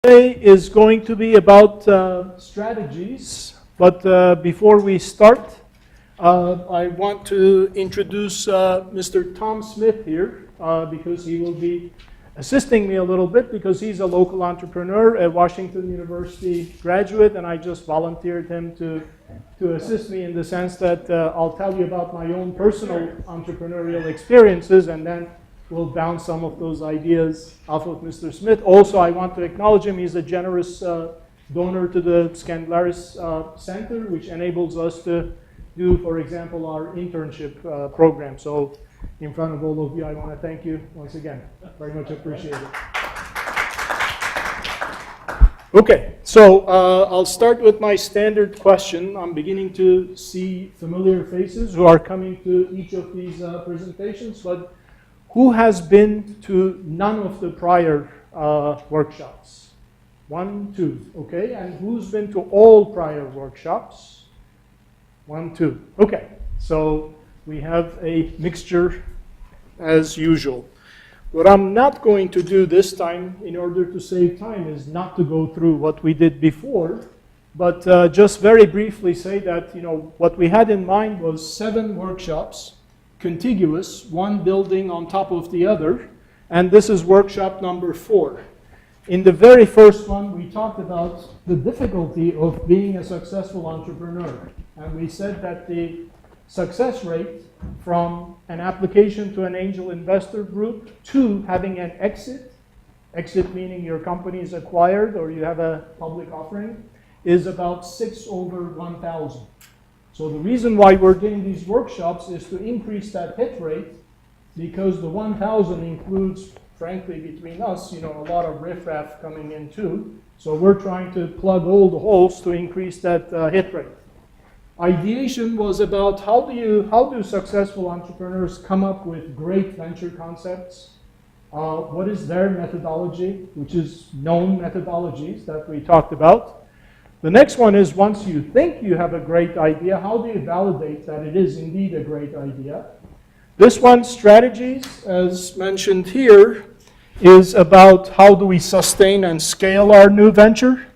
Today is going to be about strategies, but before we start, I want to introduce Mr. Tom Smith here because he will be assisting me a little bit because he's a local entrepreneur, a Washington University graduate, and I just volunteered him to assist me in the sense that I'll tell you about my own personal entrepreneurial experiences, and then we'll bounce some of those ideas off of Mr. Smith. Also, I want to acknowledge him. He's a generous donor to the Scandlaris Center, which enables us to do, for example, our internship program. So in front of all of you, I want to thank you once again. Very much appreciated. Okay, so I'll start with my standard question. I'm beginning to see familiar faces who are coming to each of these presentations, but who has been to none of the prior workshops? 1, 2, okay. And who's been to all prior workshops? 1, 2, okay. So we have a mixture as usual. What I'm not going to do this time in order to save time is not to go through what we did before, but just very briefly say that, you know, what we had in mind was 7 workshops, contiguous, one building on top of the other, and this is workshop number 4. In the very first one, we talked about the difficulty of being a successful entrepreneur, and we said that the success rate from an application to an angel investor group to having an exit meaning your company is acquired or you have a public offering, is about 6 over 1,000. So the reason why we're doing these workshops is to increase that hit rate, because the 1,000 includes, frankly, between us, you know, a lot of riffraff coming in too. So we're trying to plug all the holes to increase that hit rate. Ideation was about how do successful entrepreneurs come up with great venture concepts? What is their methodology, which is known methodologies that we talked about. The next one is, once you think you have a great idea, how do you validate that it is indeed a great idea? This one, strategies, as mentioned here, is about how do we sustain and scale our new venture.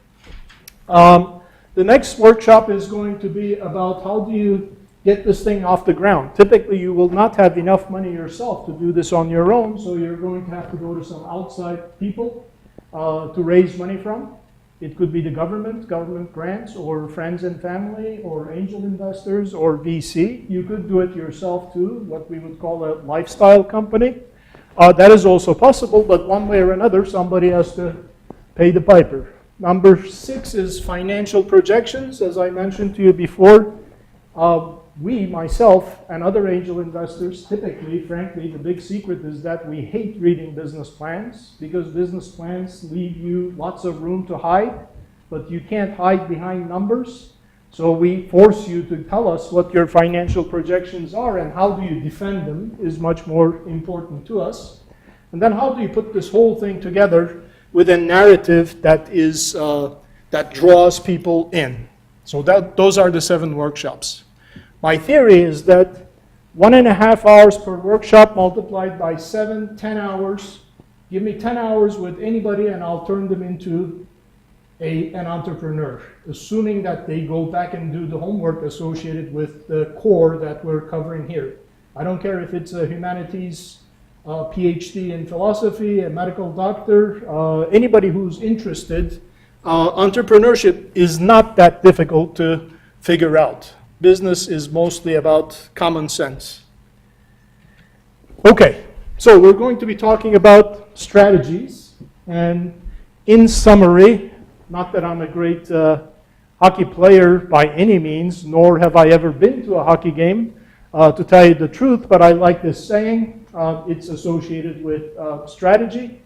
The next workshop is going to be about how do you get this thing off the ground. Typically, you will not have enough money yourself to do this on your own, so you're going to have to go to some outside people to raise money from. It could be the government grants, or friends and family, or angel investors, or VC. You could do it yourself too, what we would call a lifestyle company. That is also possible, but one way or another, somebody has to pay the piper. Number 6 is financial projections. As I mentioned to you before, we, myself, and other angel investors, typically, frankly, the big secret is that we hate reading business plans, because business plans leave you lots of room to hide, but you can't hide behind numbers. So we force you to tell us what your financial projections are, and how do you defend them is much more important to us. And then how do you put this whole thing together with a narrative that is that draws people in? So those are the 7 workshops. My theory is that 1.5 hours per workshop multiplied by 7, 10 hours. Give me 10 hours with anybody and I'll turn them into an entrepreneur, assuming that they go back and do the homework associated with the core that we're covering here. I don't care if it's a humanities PhD in philosophy, a medical doctor, anybody who's interested. Entrepreneurship is not that difficult to figure out. Business is mostly about common sense. Okay, so we're going to be talking about strategies, and in summary, not that I'm a great hockey player by any means, nor have I ever been to a hockey game, to tell you the truth, but I like this saying. It's associated with strategy,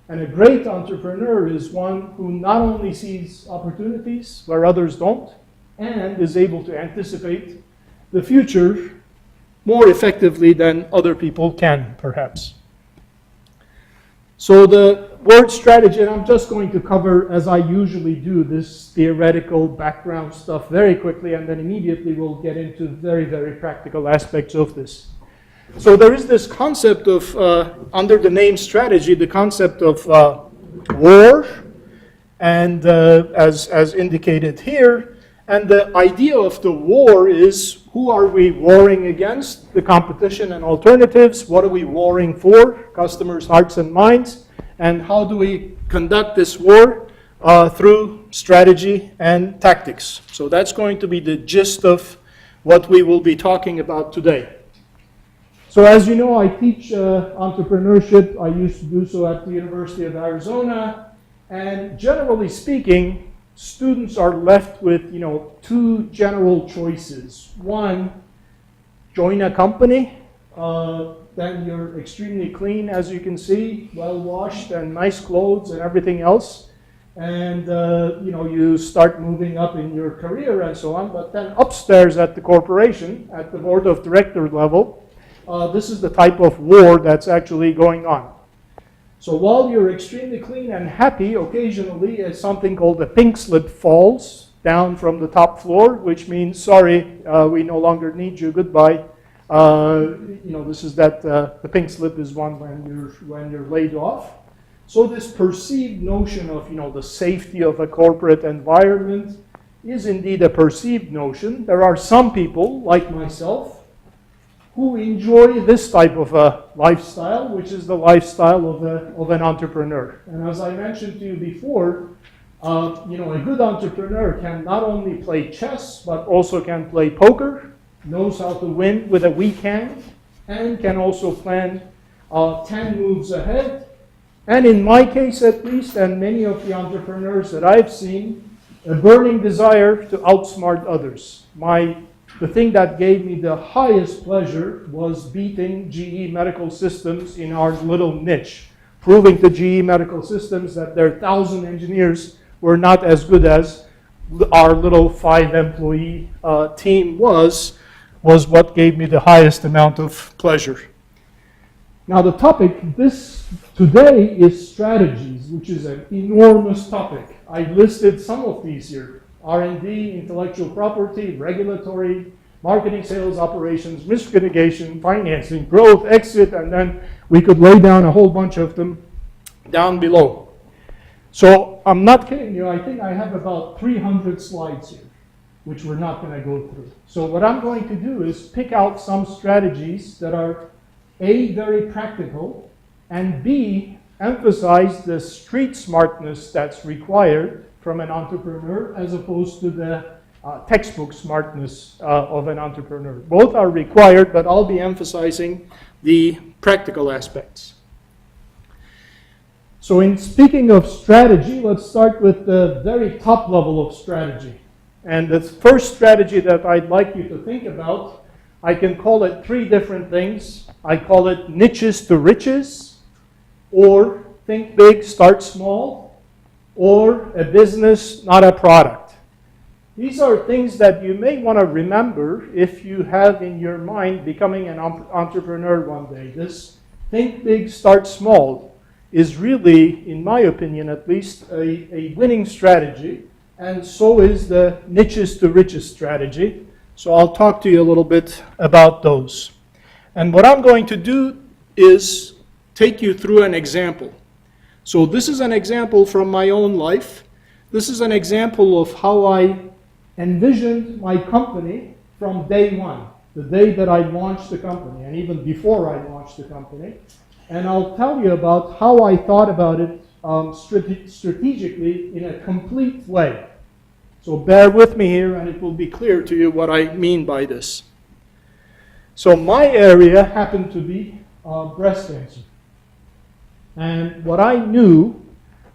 and a great entrepreneur is one who not only sees opportunities where others don't, and is able to anticipate the future more effectively than other people can, perhaps. So the word strategy, and I'm just going to cover, as I usually do, this theoretical background stuff very quickly, and then immediately we'll get into very, very practical aspects of this. So there is this concept of, under the name strategy, the concept of war and as indicated here. And the idea of the war is, who are we warring against? The competition and alternatives. What are we warring for? Customers' hearts and minds. And how do we conduct this war? Through strategy and tactics. So that's going to be the gist of what we will be talking about today. So as you know, I teach entrepreneurship. I used to do so at the University of Arizona. And generally speaking, students are left with, two general choices. One, join a company. Then you're extremely clean, as you can see, well-washed and nice clothes and everything else. And, you start moving up in your career and so on. But then upstairs at the corporation, at the board of director level, this is the type of war that's actually going on. So while you're extremely clean and happy, occasionally something called a pink slip falls down from the top floor, which means, sorry, we no longer need you, goodbye. This is that the pink slip is one when you're laid off. So this perceived notion of, the safety of a corporate environment is indeed a perceived notion. There are some people, like myself, who enjoy this type of a lifestyle, which is the lifestyle of an entrepreneur. And as I mentioned to you before, a good entrepreneur can not only play chess, but also can play poker, knows how to win with a weak hand, and can also plan 10 moves ahead. And in my case at least, and many of the entrepreneurs that I've seen, a burning desire to outsmart others. The thing that gave me the highest pleasure was beating GE Medical Systems in our little niche, proving to GE Medical Systems that their 1,000 engineers were not as good as our little 5-employee team was what gave me the highest amount of pleasure. Now the topic today is strategies, which is an enormous topic. I listed some of these here. R&D, intellectual property, regulatory, marketing, sales, operations, risk mitigation, financing, growth, exit, and then we could lay down a whole bunch of them down below. So I'm not kidding you, I think I have about 300 slides here, which we're not going to go through. So what I'm going to do is pick out some strategies that are A, very practical, and B, emphasize the street smartness that's required from an entrepreneur as opposed to the textbook smartness of an entrepreneur. Both are required, but I'll be emphasizing the practical aspects. So in speaking of strategy, let's start with the very top level of strategy. And the first strategy that I'd like you to think about, I can call it 3 different things. I call it niches to riches, or think big, start small, or a business, not a product. These are things that you may want to remember if you have in your mind becoming an entrepreneur one day. This think big, start small is really, in my opinion at least, a winning strategy, and so is the niches to riches strategy. So I'll talk to you a little bit about those. And what I'm going to do is take you through an example. So this is an example from my own life. This is an example of how I envisioned my company from day one, the day that I launched the company, and even before I launched the company. And I'll tell you about how I thought about it strategically in a complete way. So bear with me here, and it will be clear to you what I mean by this. So my area happened to be breast cancer. And what I knew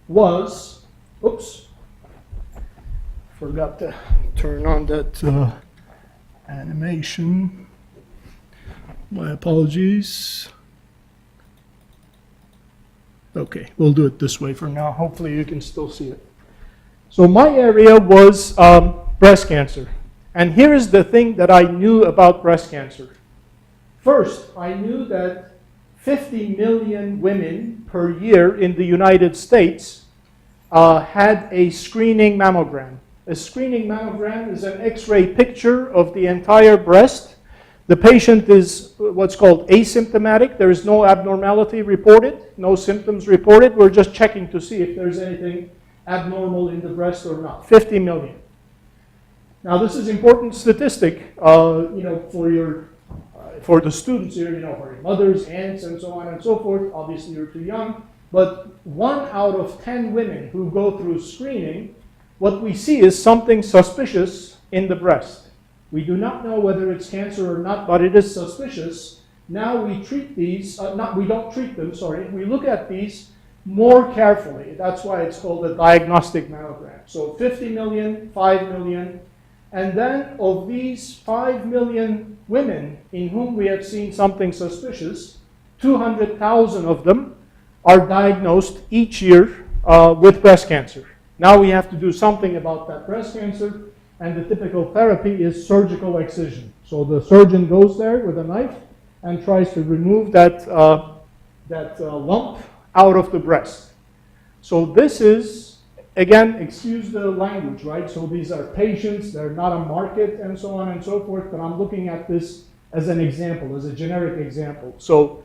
was, forgot to turn on that animation. My apologies. Okay, we'll do it this way for now. Hopefully you can still see it. So my area was breast cancer. And here is the thing that I knew about breast cancer. First, I knew that 50 million women per year in the United States had a screening mammogram. A screening mammogram is an X-ray picture of the entire breast. The patient is what's called asymptomatic. There is no abnormality reported, no symptoms reported. We're just checking to see if there's anything abnormal in the breast or not. 50 million. Now, this is important statistic, for the students here, for your mothers, aunts, and so on and so forth. Obviously, you're too young. But 1 out of 10 women who go through screening, what we see is something suspicious in the breast. We do not know whether it's cancer or not, but it is suspicious. Now we treat these, we don't treat them, sorry. We look at these more carefully. That's why it's called a diagnostic mammogram. So 50 million, 5 million. And then of these 5 million women in whom we have seen something suspicious, 200,000 of them are diagnosed each year with breast cancer. Now we have to do something about that breast cancer, and the typical therapy is surgical excision. So the surgeon goes there with a knife and tries to remove that lump out of the breast. So this is, again, excuse the language, right? So these are patients, they're not a market, and so on and so forth, but I'm looking at this as an example, as a generic example. So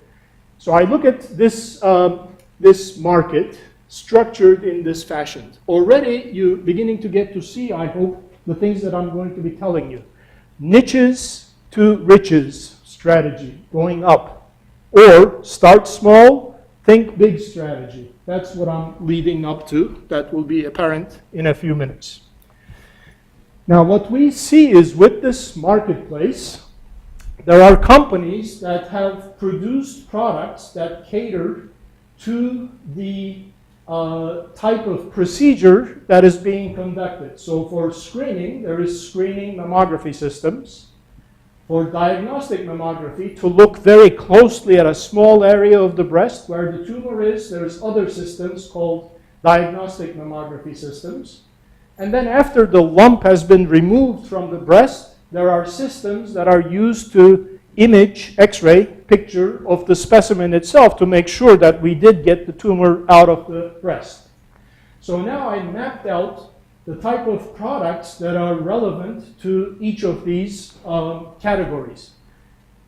I look at this, this market structured in this fashion. Already you're beginning to get to see, I hope, the things that I'm going to be telling you. Niches to riches strategy, going up. Or start small, think big strategy. That's what I'm leading up to. That will be apparent in a few minutes. Now, what we see is with this marketplace, there are companies that have produced products that cater to the type of procedure that is being conducted. So for screening, there is screening mammography systems. For diagnostic mammography, to look very closely at a small area of the breast where the tumor is, there's other systems called diagnostic mammography systems. And then after the lump has been removed from the breast, there are systems that are used to image, X-ray picture of the specimen itself to make sure that we did get the tumor out of the breast. So now I mapped out the type of products that are relevant to each of these categories.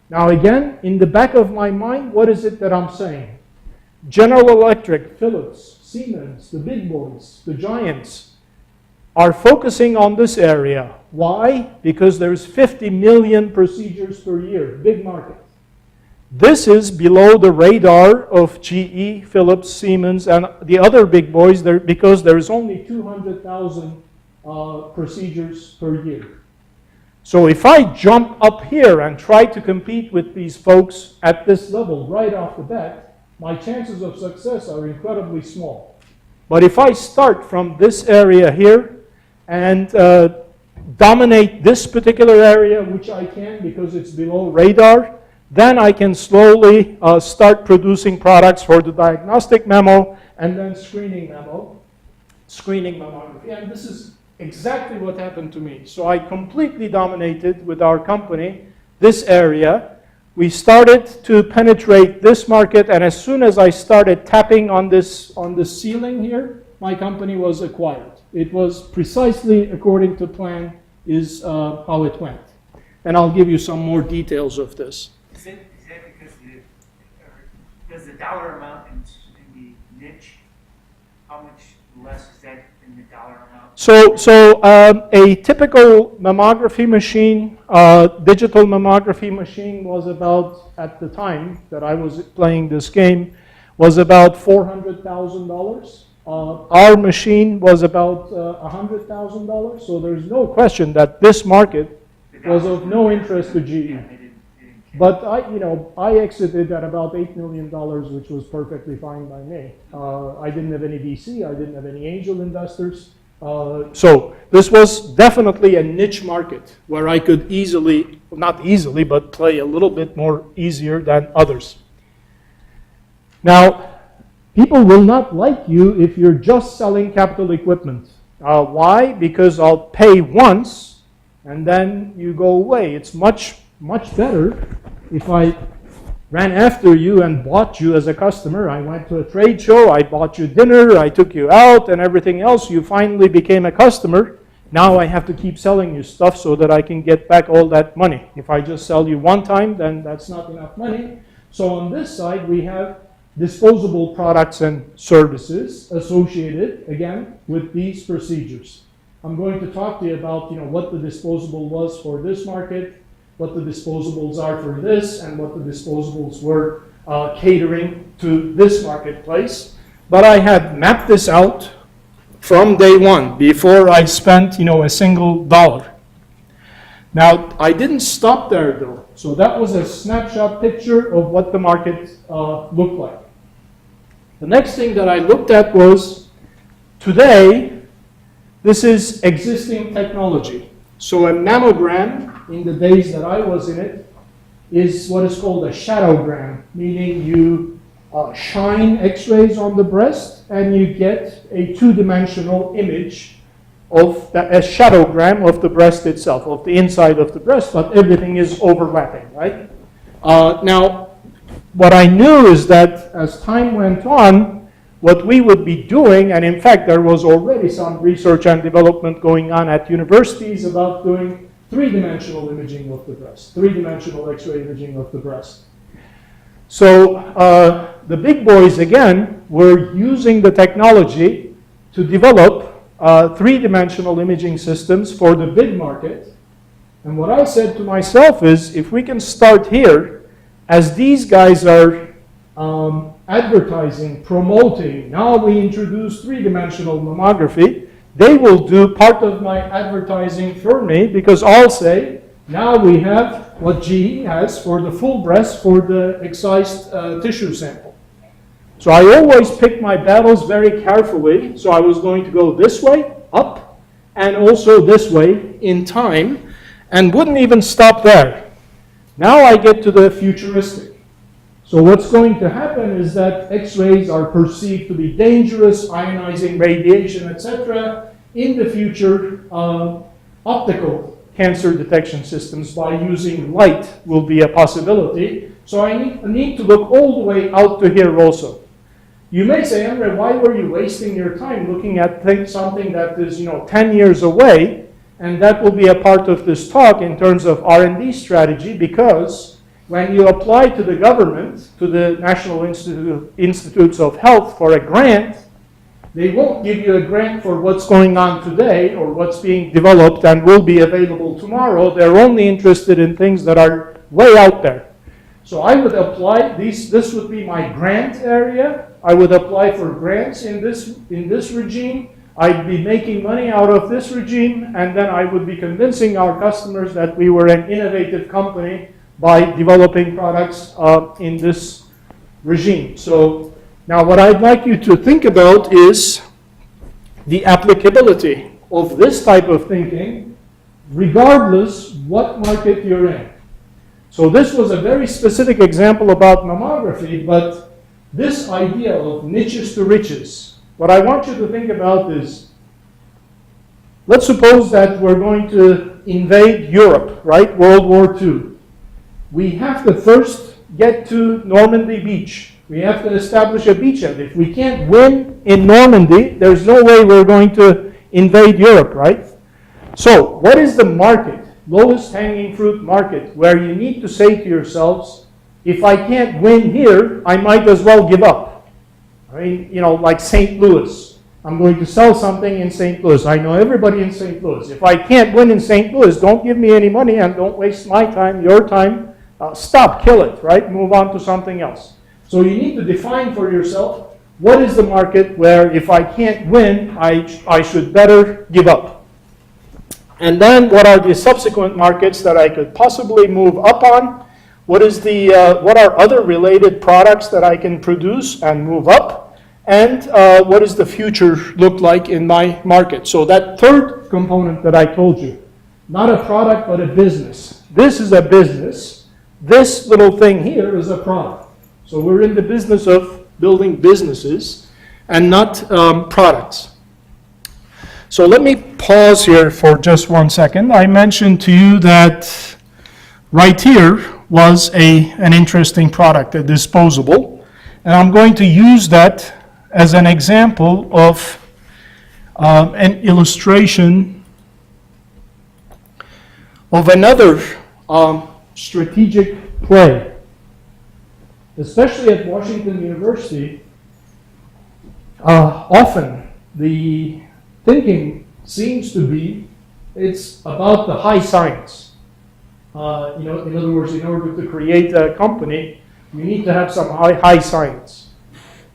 Now again, in the back of my mind, what is it that I'm saying? General Electric, Philips, Siemens, the big boys, the giants, are focusing on this area. Why? Because there's 50 million procedures per year, big market. This is below the radar of GE, Philips, Siemens, and the other big boys there because there's only 200,000 procedures per year. So if I jump up here and try to compete with these folks at this level right off the bat, my chances of success are incredibly small. But if I start from this area here and dominate this particular area, which I can because it's below radar, then I can slowly start producing products for the diagnostic mammo and then screening mammography. And this is exactly what happened to me. So I completely dominated with our company this area. We started to penetrate this market, and as soon as I started tapping on this ceiling here, my company was acquired. It was precisely according to plan is how it went. And I'll give you some more details of this. Is that because does the dollar amount in the niche, how much less is that in the dollar amount? So a typical mammography machine, digital mammography machine was about, at the time that I was playing this game, was about $400,000. Our machine was about $100,000. So there's no question that this market was of no interest to GE. But I exited at about $8 million, which was perfectly fine by me. I didn't have any VC, I didn't have any angel investors. So this was definitely a niche market where I could easily, not easily, but play a little bit more easier than others. Now, people will not like you if you're just selling capital equipment. Why? Because I'll pay once and then you go away. It's much better if I ran after you and bought you as a customer. I went to a trade show, I bought you dinner, I took you out and everything else. You finally became a customer. Now I have to keep selling you stuff so that I can get back all that money. If I just sell you one time, then that's not enough money. So on this side, we have disposable products and services associated, again, with these procedures. I'm going to talk to you about, what the disposable was for this market, what the disposables are for this, and what the disposables were catering to this marketplace. But I had mapped this out from day one before I spent, a single dollar. Now, I didn't stop there though. So that was a snapshot picture of what the market looked like. The next thing that I looked at was, today, this is existing technology. So a mammogram, in the days that I was in it, is what is called a shadowgram, meaning you shine X-rays on the breast and you get a two-dimensional image of a shadowgram of the breast itself, of the inside of the breast, but everything is overlapping, right? Now, what I knew is that as time went on, what we would be doing, and in fact there was already some research and development going on at universities about doing three-dimensional imaging of the breast, three-dimensional X-ray imaging of the breast. So the big boys, again, were using the technology to develop three-dimensional imaging systems for the big market. And what I said to myself is, if we can start here, as these guys are advertising, promoting, now we introduce three-dimensional mammography, they will do part of my advertising for me, because I'll say, now we have what GE has for the full breast for the excised tissue sample. So I always pick my battles very carefully. So I was going to go this way, up, and also this way in time, and wouldn't even stop there. Now I get to the futuristic. So what's going to happen is that X-rays are perceived to be dangerous, ionizing radiation, etc. In the future, optical cancer detection systems by using light will be a possibility. So I need to look all the way out to here also. You may say, Emre, why were you wasting your time looking at something that is 10 years away? And that will be a part of this talk in terms of R&D strategy, because when you apply to the government, to the National Institutes of Health for a grant, they won't give you a grant for what's going on today or what's being developed and will be available tomorrow. They're only interested in things that are way out there. So I would apply, this would be my grant area. I would apply for grants in this regime. I'd be making money out of this regime, and then I would be convincing our customers that we were an innovative company by developing products in this regime. So now what I'd like you to think about is the applicability of this type of thinking, regardless what market you're in. So this was a very specific example about mammography, but this idea of niches to riches, what I want you to think about is, let's suppose that we're going to invade Europe, right? World War II. We have to first get to Normandy Beach. We have to establish a beachhead. If we can't win in Normandy, there's no way we're going to invade Europe, right? So what is the market, lowest hanging fruit market, where you need to say to yourselves, if I can't win here, I might as well give up? I mean, like St. Louis. I'm going to sell something in St. Louis. I know everybody in St. Louis. If I can't win in St. Louis, don't give me any money and don't waste my time, your time. Stop, kill it, right? Move on to something else. So you need to define for yourself, what is the market where if I can't win, I should better give up? And then what are the subsequent markets that I could possibly move up on? What are other related products that I can produce and move up? And what does the future look like in my market? So that third component that I told you, not a product but a business. This is a business. This little thing here is a product. So we're in the business of building businesses and not products. So let me pause here for just 1 second. I mentioned to you that right here was an interesting product, a disposable. And I'm going to use that as an example of an illustration of another strategic play. especially at Washington University, often the thinking seems to be it's about the high science. In other words, in order to create a company, you need to have some high science.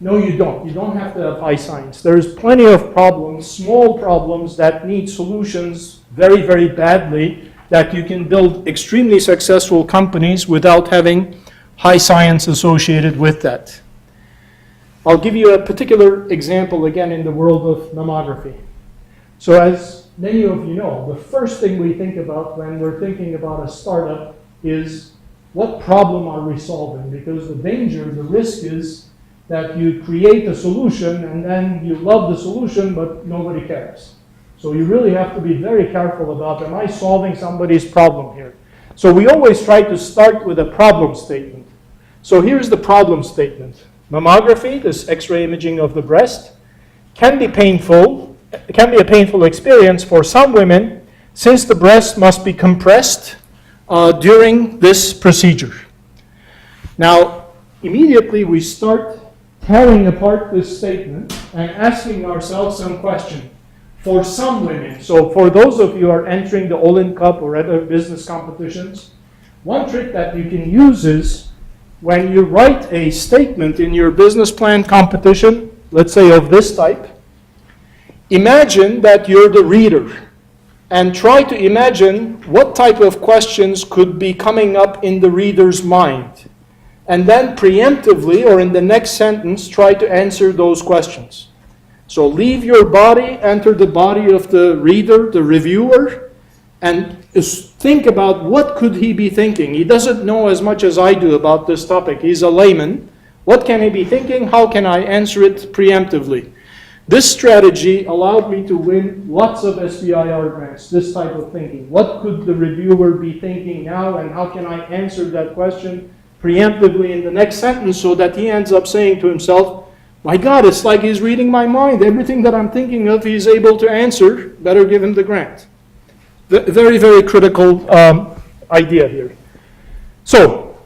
No, you don't. You don't have to have high science. There's plenty of problems, small problems that need solutions very, very badly, that you can build extremely successful companies without having high science associated with that. I'll give you a particular example again in the world of mammography. So as many of you know, the first thing we think about when we're thinking about a startup is what problem are we solving? Because the danger, the risk is that you create a solution and then you love the solution but nobody cares. So you really have to be very careful about, am I solving somebody's problem here? So we always try to start with a problem statement. So here's the problem statement. Mammography, this X-ray imaging of the breast, can be painful. It can be a painful experience for some women since the breast must be compressed during this procedure. Now, immediately we start tearing apart this statement and asking ourselves some question. For some women, so for those of you who are entering the Olin Cup or other business competitions, one trick that you can use is when you write a statement in your business plan competition, let's say of this type, imagine that you're the reader and try to imagine what type of questions could be coming up in the reader's mind. And then preemptively, or in the next sentence, try to answer those questions. So leave your body, enter the body of the reader, the reviewer, and think about what could he be thinking. He doesn't know as much as I do about this topic. He's a layman. What can he be thinking? How can I answer it preemptively? This strategy allowed me to win lots of SBIR grants, this type of thinking. What could the reviewer be thinking now, and how can I answer that question preemptively in the next sentence so that he ends up saying to himself, my God, it's like he's reading my mind. Everything that I'm thinking of, he's able to answer. Better give him the grant. Very, very critical idea here. So,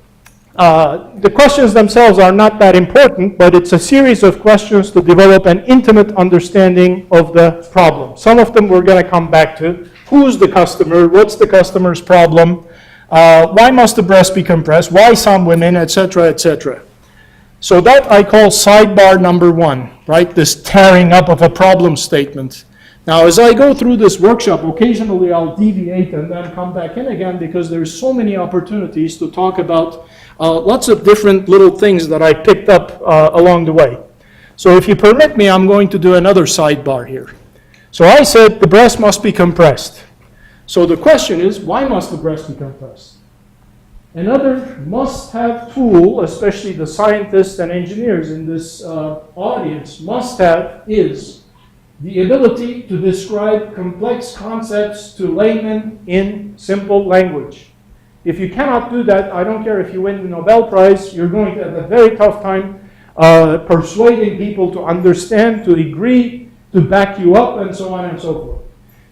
the questions themselves are not that important, but it's a series of questions to develop an intimate understanding of the problem. Some of them we're going to come back to. Who's the customer? What's the customer's problem? Why must the breast be compressed? Why some women, etc., etc. So that I call sidebar number one, right? This tearing up of a problem statement. Now, as I go through this workshop, occasionally I'll deviate and then come back in again because there's so many opportunities to talk about lots of different little things that I picked up along the way. So if you permit me, I'm going to do another sidebar here. So I said the breast must be compressed. So the question is, why must the breast be compressed? Another must-have tool, especially the scientists and engineers in this audience, must-have is the ability to describe complex concepts to laymen in simple language. If you cannot do that, I don't care if you win the Nobel Prize, you're going to have a very tough time persuading people to understand, to agree, to back you up, and so on and so forth.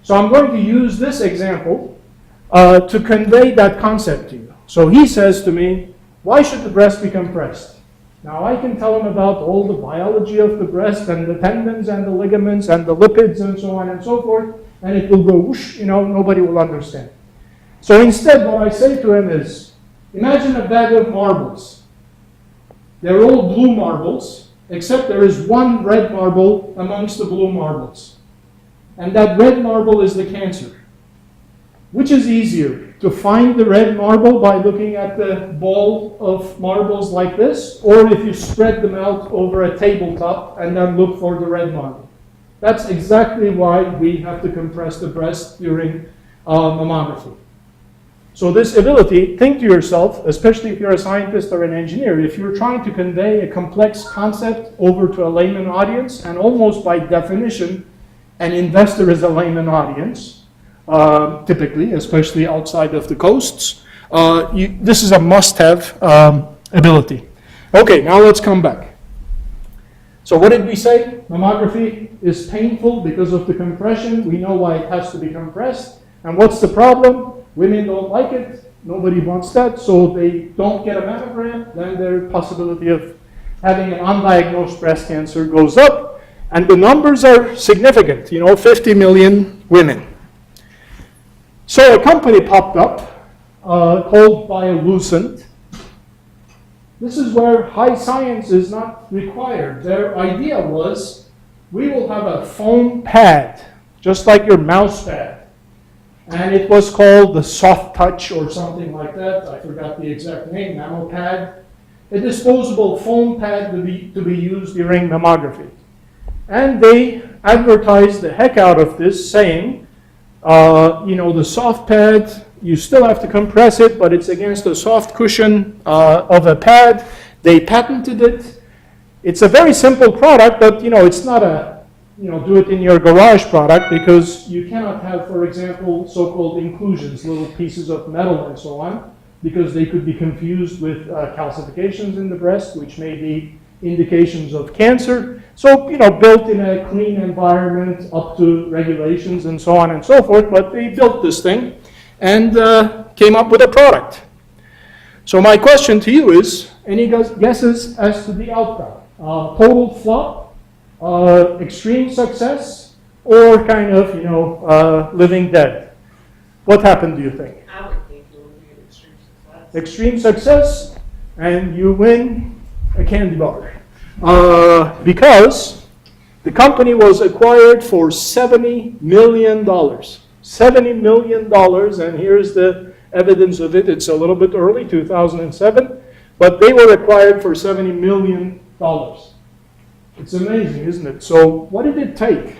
So I'm going to use this example to convey that concept to you. So he says to me, why should the breast be compressed? Now I can tell him about all the biology of the breast and the tendons and the ligaments and the lipids and so on and so forth, and it will go whoosh, nobody will understand. So instead what I say to him is, imagine a bag of marbles. They're all blue marbles, except there is one red marble amongst the blue marbles. And that red marble is the cancer. Which is easier, to find the red marble by looking at the ball of marbles like this, or if you spread them out over a tabletop and then look for the red marble? That's exactly why we have to compress the breast during mammography. So this ability, think to yourself, especially if you're a scientist or an engineer, if you're trying to convey a complex concept over to a layman audience, and almost by definition, an investor is a layman audience, typically, especially outside of the coasts, this is a must-have ability. Okay, now let's come back. So what did we say? Mammography is painful because of the compression. We know why it has to be compressed. And what's the problem? Women don't like it. Nobody wants that, so they don't get a mammogram. Then their possibility of having an undiagnosed breast cancer goes up. And the numbers are significant, 50 million women. So a company popped up called Biolucent. This is where high science is not required. Their idea was, we will have a foam pad, just like your mouse pad. And it was called the Soft Touch or something like that. I forgot the exact name, MammoPad. A disposable foam pad to be used during mammography. And they advertised the heck out of this, saying, the soft pad, you still have to compress it, but it's against a soft cushion of a pad. They patented it. It's a very simple product, but it's not a do it in your garage product, because you cannot have, for example, so-called inclusions, little pieces of metal and so on, because they could be confused with calcifications in the breast, which may be indications of cancer. So, built in a clean environment, up to regulations and so on and so forth, but they built this thing and came up with a product. So my question to you is, any guesses as to the outcome? Total flop, extreme success, or kind of, living dead? What happened, do you think? I would think it would be an extreme success. Extreme success, and you win a candy bar. Because the company was acquired for $70 million. $70 million, and here's the evidence of it. It's a little bit early, 2007, but they were acquired for $70 million. It's amazing, isn't it? So what did it take?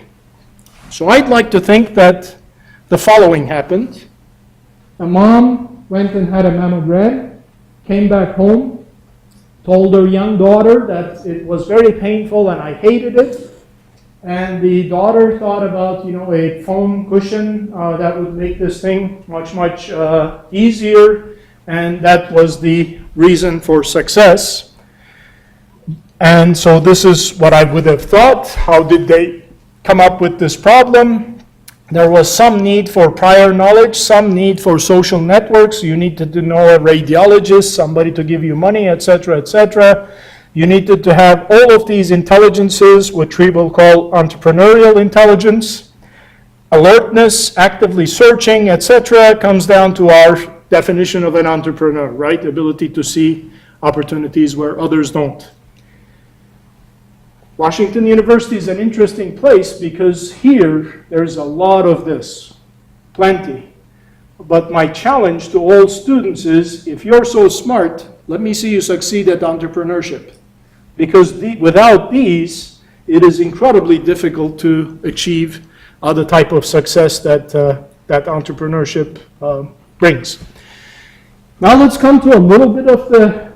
So I'd like to think that the following happened. A mom went and had a mammogram, came back home, told her young daughter that it was very painful and I hated it. And the daughter thought about, a foam cushion that would make this thing much, much easier. And that was the reason for success. And so this is what I would have thought. How did they come up with this problem? There was some need for prior knowledge, some need for social networks. You needed to know a radiologist, somebody to give you money, etc., etc. You needed to have all of these intelligences, which we will call entrepreneurial intelligence. Alertness, actively searching, etc., comes down to our definition of an entrepreneur, right? Ability to see opportunities where others don't. Washington University is an interesting place because here there's a lot of this, plenty. But my challenge to all students is, if you're so smart, let me see you succeed at entrepreneurship. Because without these, it is incredibly difficult to achieve the type of success that entrepreneurship brings. Now let's come to a little bit of the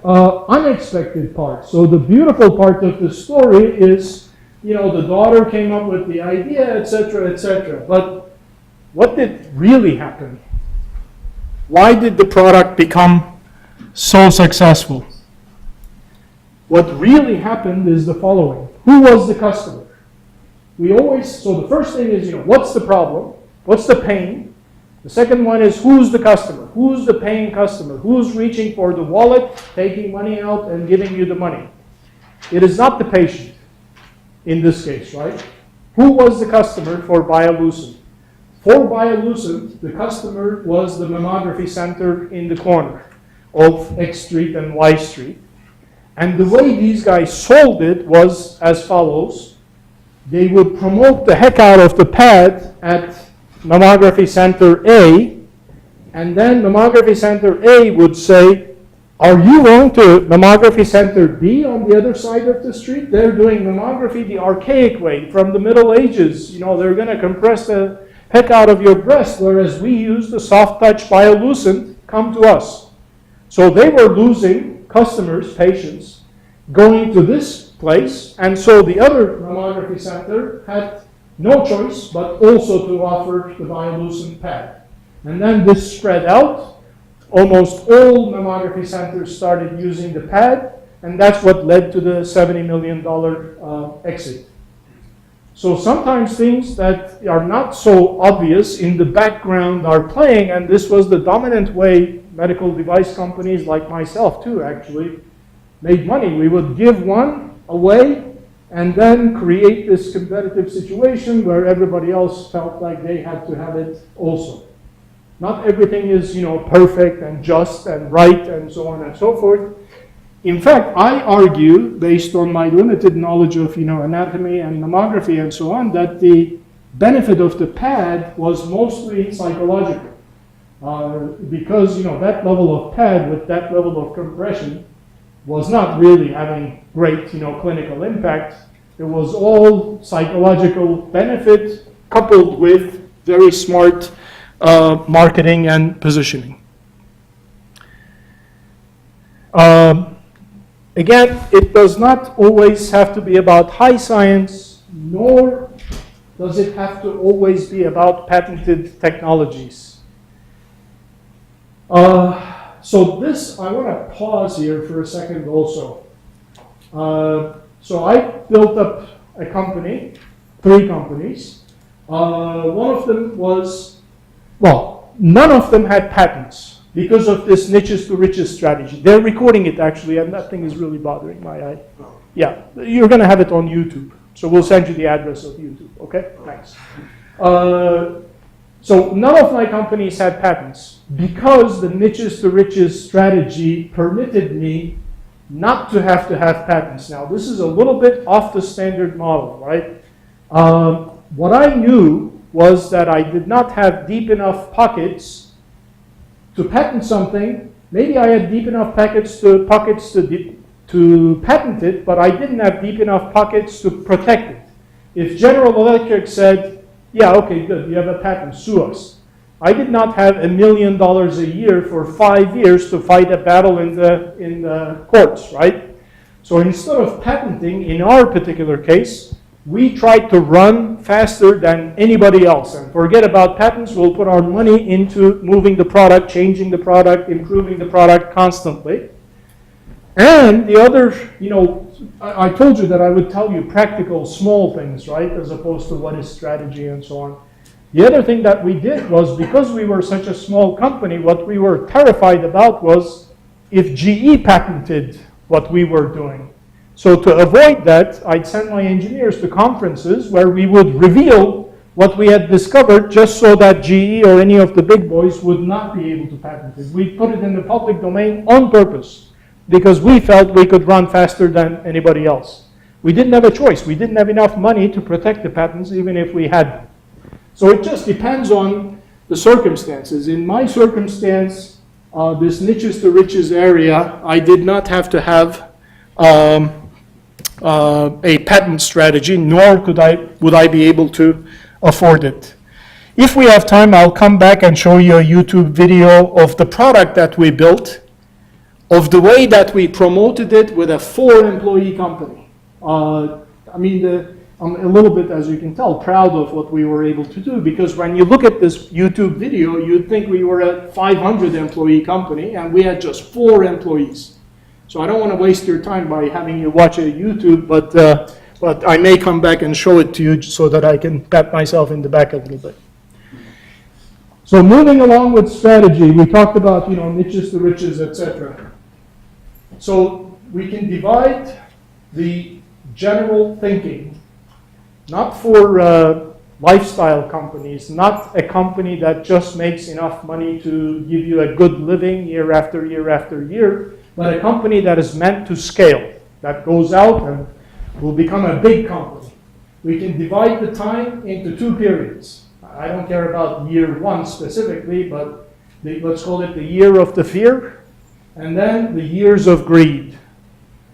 unexpected part. So the beautiful part of the story is, the daughter came up with the idea, etc., etc. But what did really happen? Why did the product become so successful? What really happened is the following. Who was the customer? So the first thing is, what's the problem? What's the pain? The second one is, who's the customer? Who's the paying customer? Who's reaching for the wallet, taking money out, and giving you the money? It is not the patient in this case, right? Who was the customer for Biolucent? For Biolucent, the customer was the mammography center in the corner of X Street and Y Street. And the way these guys sold it was as follows. They would promote the heck out of the pad at Mammography Center A, and then Mammography Center A would say, are you going to Mammography Center B on the other side of the street? They're doing mammography the archaic way, from the Middle Ages. They're going to compress the heck out of your breast, whereas we use the soft touch Biolucent. Come to us. So they were losing customers, patients, going to this place, and so the other mammography center had no choice but also to offer the Biolucent pad. And then this spread out. Almost all mammography centers started using the pad, and that's what led to the $70 million exit. So sometimes things that are not so obvious in the background are playing, and this was the dominant way medical device companies like myself too actually made money. We would give one away and then create this competitive situation where everybody else felt like they had to have it also. Not everything is, perfect and just and right and so on and so forth. In fact, I argue, based on my limited knowledge of, anatomy and mammography and so on, that the benefit of the pad was mostly psychological. Because, that level of pad with that level of compression was not really having great, clinical impact. It was all psychological benefit coupled with very smart marketing and positioning. Again, it does not always have to be about high science, nor does it have to always be about patented technologies. So this, I want to pause here for a second also. So I built up a company, 3 companies. One of them was, none of them had patents because of this niches to riches strategy. They're recording it actually, and that thing is really bothering my eye. Yeah, you're going to have it on YouTube. So we'll send you the address of YouTube, okay? Thanks. So none of my companies had patents because the niches to riches strategy permitted me not to have patents. Now, this is a little bit off the standard model, right? What I knew was that I did not have deep enough pockets to patent something. Maybe I had deep enough pockets to patent it, but I didn't have deep enough pockets to protect it. If General Electric said, yeah, okay, good, you have a patent, sue us. I did not have $1 million a year for 5 years to fight a battle in the courts, right? So instead of patenting, in our particular case, we tried to run faster than anybody else and forget about patents. We'll put our money into moving the product, changing the product, improving the product constantly. And the other, I told you that I would tell you practical small things, right, as opposed to what is strategy and so on. The other thing that we did was, because we were such a small company, what we were terrified about was if GE patented what we were doing. So to avoid that, I'd send my engineers to conferences where we would reveal what we had discovered just so that GE or any of the big boys would not be able to patent it. We put it in the public domain on purpose because we felt we could run faster than anybody else. We didn't have a choice. We didn't have enough money to protect the patents even if we had them. So it just depends on the circumstances. In my circumstance, this niches to riches area, I did not have to have a patent strategy, nor would I be able to afford it. If we have time, I'll come back and show you a YouTube video of the product that we built, of the way that we promoted it with a 4-employee company. I'm a little bit, as you can tell, proud of what we were able to do, because when you look at this YouTube video, you'd think we were a 500-employee company, and we had just 4 employees. So I don't want to waste your time by having you watch a YouTube, but I may come back and show it to you so that I can pat myself in the back a little bit. So moving along with strategy, we talked about niches to riches, etc. So we can divide the general thinking, not for lifestyle companies, not a company that just makes enough money to give you a good living year after year after year, but a company that is meant to scale, that goes out and will become a big company. We can divide the time into 2 periods. I don't care about year 1 specifically, but let's call it the year of the fear, and then the years of greed.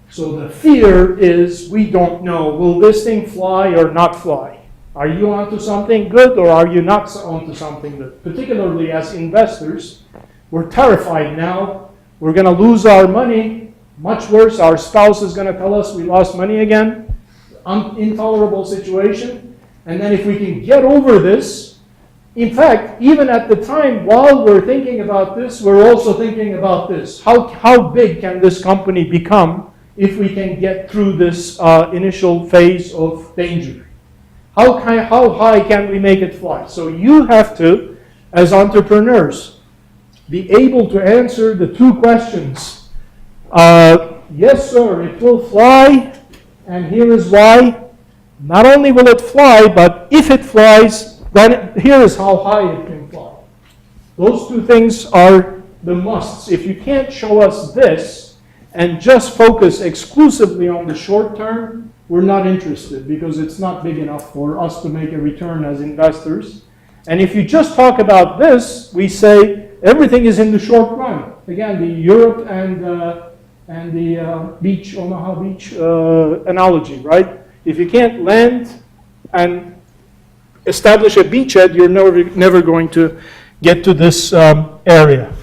So the fear is, we don't know, will this thing fly or not fly? Are you onto something good or are you not onto something good? Particularly as investors, we're terrified now. We're going to lose our money. Much worse, our spouse is going to tell us we lost money again. Intolerable situation. And then if we can get over this, in fact, even at the time while we're thinking about this, we're also thinking about this. How big can this company become if we can get through this initial phase of danger? How high can we make it fly? So you have to, as entrepreneurs, be able to answer the two questions. Yes, sir, it will fly, and here is why. Not only will it fly, but if it flies, then here is how high it can fly. Those two things are the musts. If you can't show us this and just focus exclusively on the short term, we're not interested because it's not big enough for us to make a return as investors. And if you just talk about this, we say everything is in the short run. Again, the Europe and the beach, Omaha Beach analogy, right? If you can't land and establish a beachhead, you're never going to get to this area.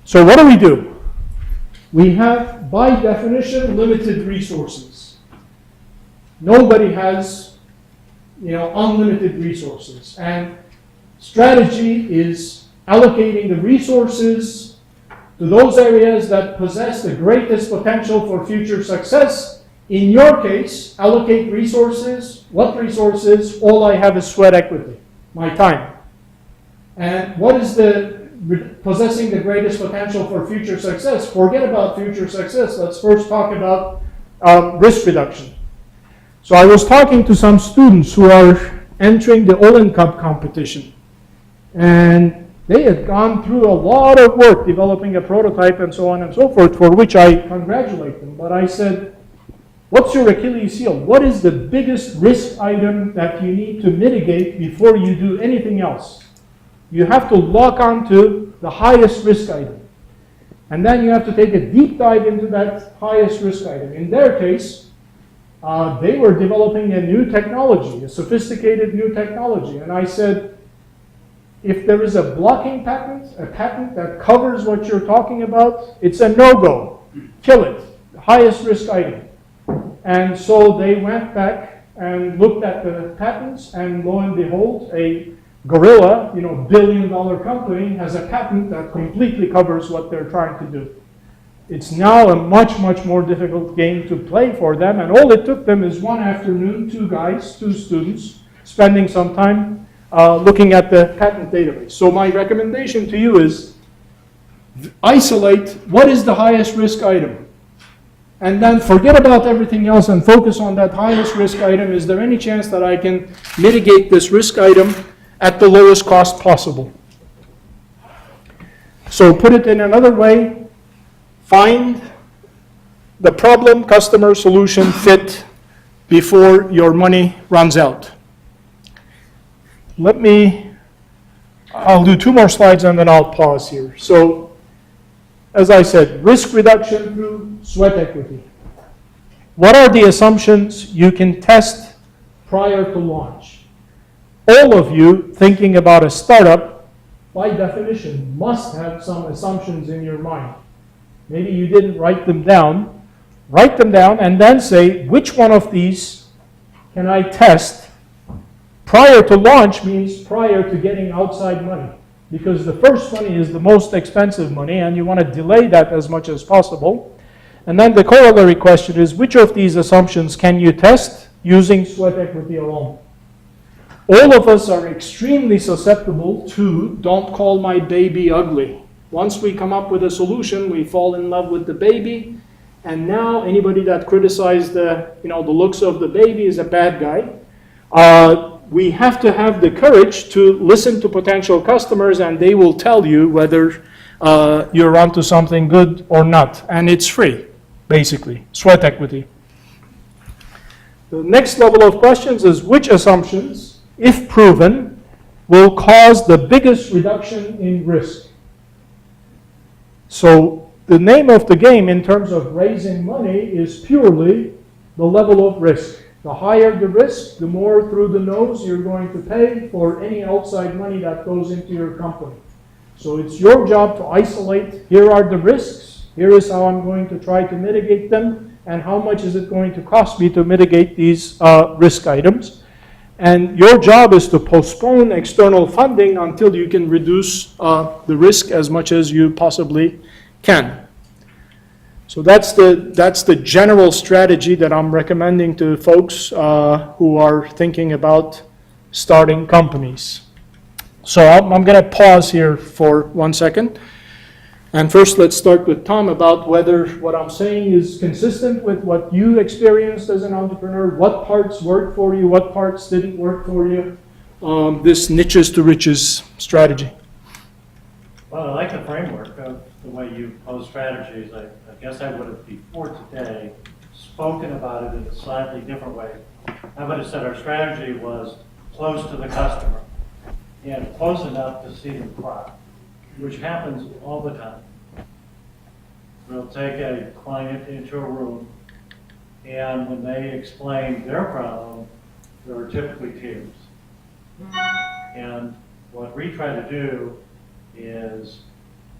So what do? We have, by definition, limited resources. Nobody has, unlimited resources. And strategy is allocating the resources to those areas that possess the greatest potential for future success. In your case, allocate resources. What resources? All I have is sweat equity, my time. And what is possessing the greatest potential for future success? Forget about future success. Let's first talk about risk reduction. So I was talking to some students who are entering the Olin Cup competition. And they had gone through a lot of work developing a prototype and so on and so forth, for which I congratulate them. But I said, what's your Achilles heel? What is the biggest risk item that you need to mitigate before you do anything else? You have to lock onto the highest risk item. And then you have to take a deep dive into that highest risk item. In their case, they were developing a new technology, a sophisticated new technology. And I said, if there is a blocking patent, a patent that covers what you're talking about, it's a no-go. Kill it. Highest risk item. And so they went back and looked at the patents, and lo and behold, a gorilla, billion-dollar company has a patent that completely covers what they're trying to do. It's now a much, much more difficult game to play for them, and all it took them is one afternoon, two students, spending some time looking at the patent database. So my recommendation to you is isolate what is the highest risk item, and then forget about everything else and focus on that highest risk item. Is there any chance that I can mitigate this risk item at the lowest cost possible? So put it in another way, find the problem, customer, solution, fit before your money runs out. I'll do two more slides and then I'll pause here. So, as I said, risk reduction through sweat equity. What are the assumptions you can test prior to launch? All of you thinking about a startup, by definition, must have some assumptions in your mind. Maybe you didn't write them down. Write them down and then say, which one of these can I test? Prior to launch means prior to getting outside money, because the first money is the most expensive money and you want to delay that as much as possible. And then the corollary question is, which of these assumptions can you test using sweat equity alone? All of us are extremely susceptible to don't call my baby ugly. Once we come up with a solution, we fall in love with the baby, and now anybody that criticized the looks of the baby is a bad guy. We have to have the courage to listen to potential customers, and they will tell you whether you're onto something good or not. And it's free, basically, sweat equity. The next level of questions is, which assumptions, if proven, will cause the biggest reduction in risk? So the name of the game in terms of raising money is purely the level of risk. The higher the risk, the more through the nose you're going to pay for any outside money that goes into your company. So it's your job to isolate, here are the risks, here is how I'm going to try to mitigate them, and how much is it going to cost me to mitigate these risk items. And your job is to postpone external funding until you can reduce the risk as much as you possibly can. So that's the general strategy that I'm recommending to folks who are thinking about starting companies. So I'm going to pause here for 1 second. And first, let's start with Tom about whether what I'm saying is consistent with what you experienced as an entrepreneur, what parts worked for you, what parts didn't work for you, this niches to riches strategy. Well, I like the framework of the way you pose strategies. I guess I would have, before today, spoken about it in a slightly different way. I would have said our strategy was close to the customer and close enough to see them cry, which happens all the time. We'll take a client into a room, and when they explain their problem, there are typically tears. And what we try to do is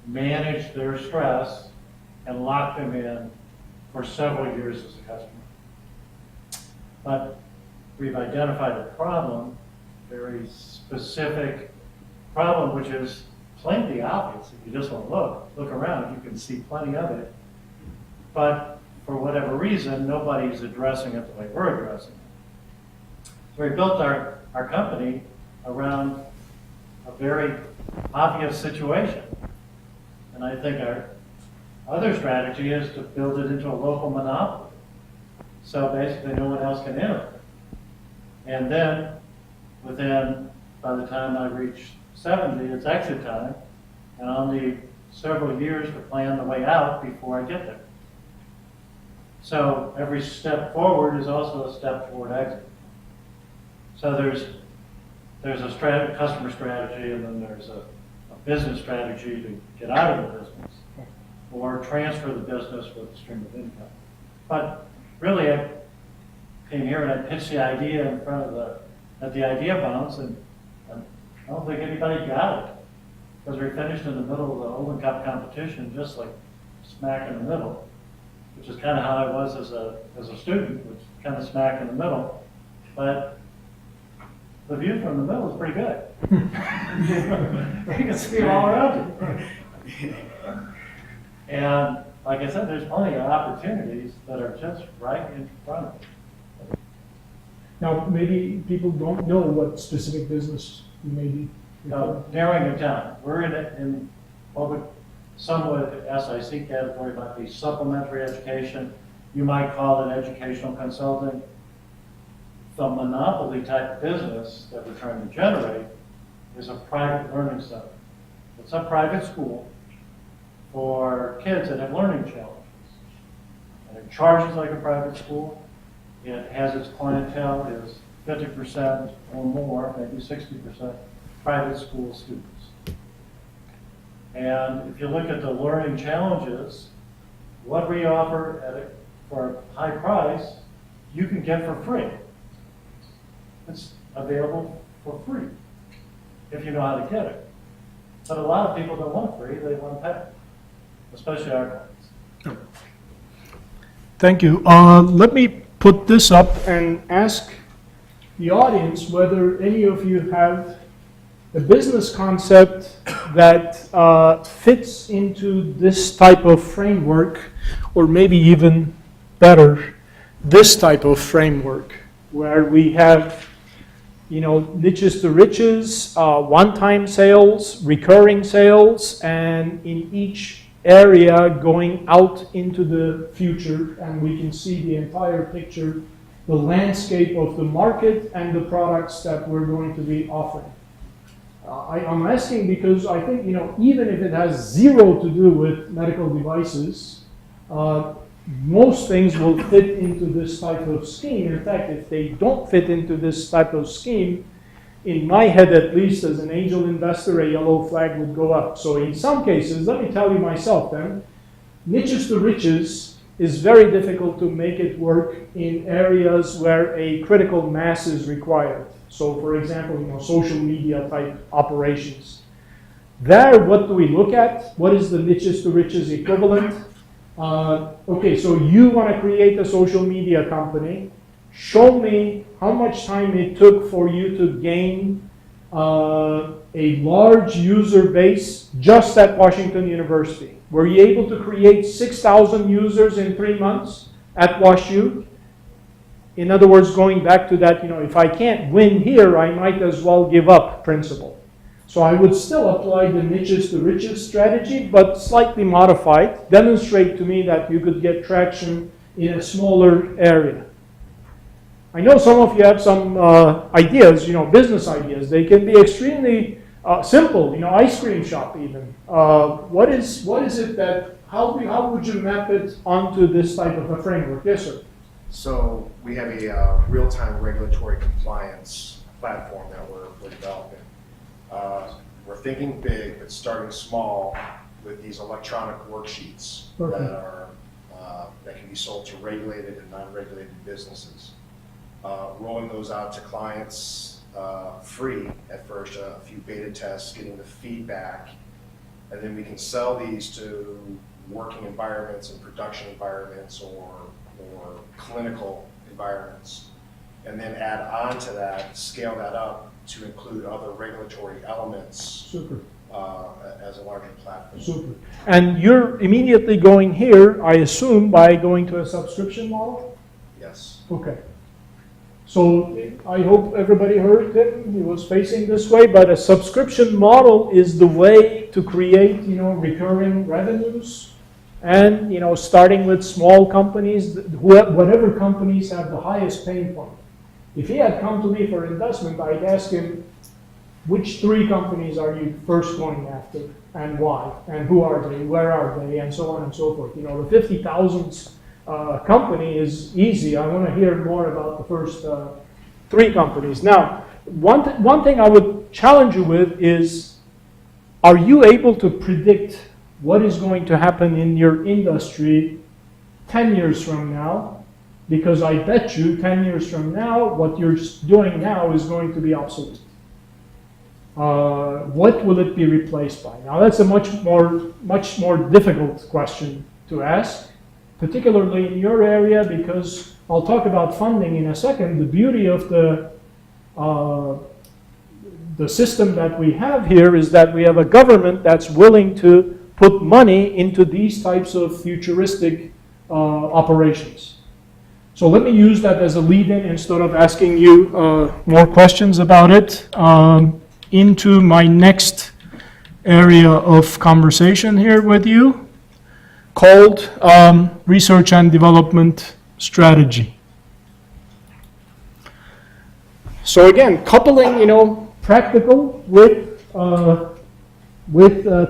manage their stress and lock them in for several years as a customer. But we've identified a problem, very specific problem, which is plainly obvious. If you just want to look around, you can see plenty of it. But for whatever reason, nobody's addressing it the way we're addressing it. So we built our company around a very obvious situation. And I think our other strategy is to build it into a local monopoly. So basically no one else can enter it. And then by the time I reach 70, it's exit time, and I'll need several years to plan the way out before I get there. So every step forward is also a step toward exit. So there's a customer strategy, and then there's a business strategy to get out of the business or transfer the business with a stream of income. But really, I came here and I pitched the idea in front of at the idea bounce, and I don't think anybody got it, because we finished in the middle of the Olin Cup competition, just like smack in the middle, which is kind of how I was as a student, which kind of smack in the middle. But the view from the middle is pretty good. You can see it all around you. And like I said, there's plenty of opportunities that are just right in front of you. Now, maybe people don't know what specific business you may be. Narrowing it down, we're in what would some would SIC category might be supplementary education. You might call it educational consulting. The monopoly type business that we're trying to generate is a private learning center. It's a private school for kids that have learning challenges. And it charges like a private school. It has its clientele is 50% or more, maybe 60% private school students. And if you look at the learning challenges, what we offer for a high price, you can get for free. It's available for free if you know how to get it. But a lot of people don't want free, they want to pay, especially our clients. Thank you. Let me put this up and ask the audience whether any of you have a business concept that fits into this type of framework, or maybe even better, this type of framework, where we have, niches to riches, one-time sales, recurring sales, and in each area going out into the future, and we can see the entire picture, the landscape of the market and the products that we're going to be offering. I'm asking because I think, even if it has zero to do with medical devices, most things will fit into this type of scheme. In fact, if they don't fit into this type of scheme, in my head at least, as an angel investor, a yellow flag would go up. So in some cases, let me tell you myself then, niches to riches is very difficult to make it work in areas where a critical mass is required. So for example, social media type operations. There, what do we look at? What is the niches to riches equivalent? Okay, so you want to create a social media company. Show me how much time it took for you to gain a large user base just at Washington University. Were you able to create 6,000 users in 3 months at WashU? In other words, going back to that, if I can't win here, I might as well give up principle. So I would still apply the niches to riches strategy, but slightly modified. Demonstrate to me that you could get traction in a smaller area. I know some of you have some ideas, business ideas. They can be extremely simple, ice cream shop even. What is it that, how would you map it onto this type of a framework? Yes, sir. So we have a real-time regulatory compliance platform that we're developing. We're thinking big, but starting small with these electronic worksheets that can be sold to regulated and non-regulated businesses. Rolling those out to clients free at first, a few beta tests, getting the feedback, and then we can sell these to working environments and production environments or clinical environments, and then add on to that, scale that up to include other regulatory elements. Super. As a larger platform. Super. And you're immediately going here, I assume, by going to a subscription model? Yes. Okay. So I hope everybody heard him. He was facing this way, but a subscription model is the way to create, recurring revenues. And, starting with small companies, whatever companies have the highest pain point. If he had come to me for investment, I'd ask him, which 3 companies are you first going after, and why, and who are they, where are they, and so on and so forth. The 50,000 company is easy. I want to hear more about the first 3 companies. Now, one thing I would challenge you with is, are you able to predict what is going to happen in your industry 10 years from now? Because I bet you 10 years from now, what you're doing now is going to be obsolete. What will it be replaced by? Now that's a much more difficult question to ask, particularly in your area, because I'll talk about funding in a second. The beauty of the system that we have here is that we have a government that's willing to put money into these types of futuristic operations. So let me use that as a lead-in instead of asking you more questions about it. Into my next area of conversation here with you, called research and development strategy. So again, coupling, practical with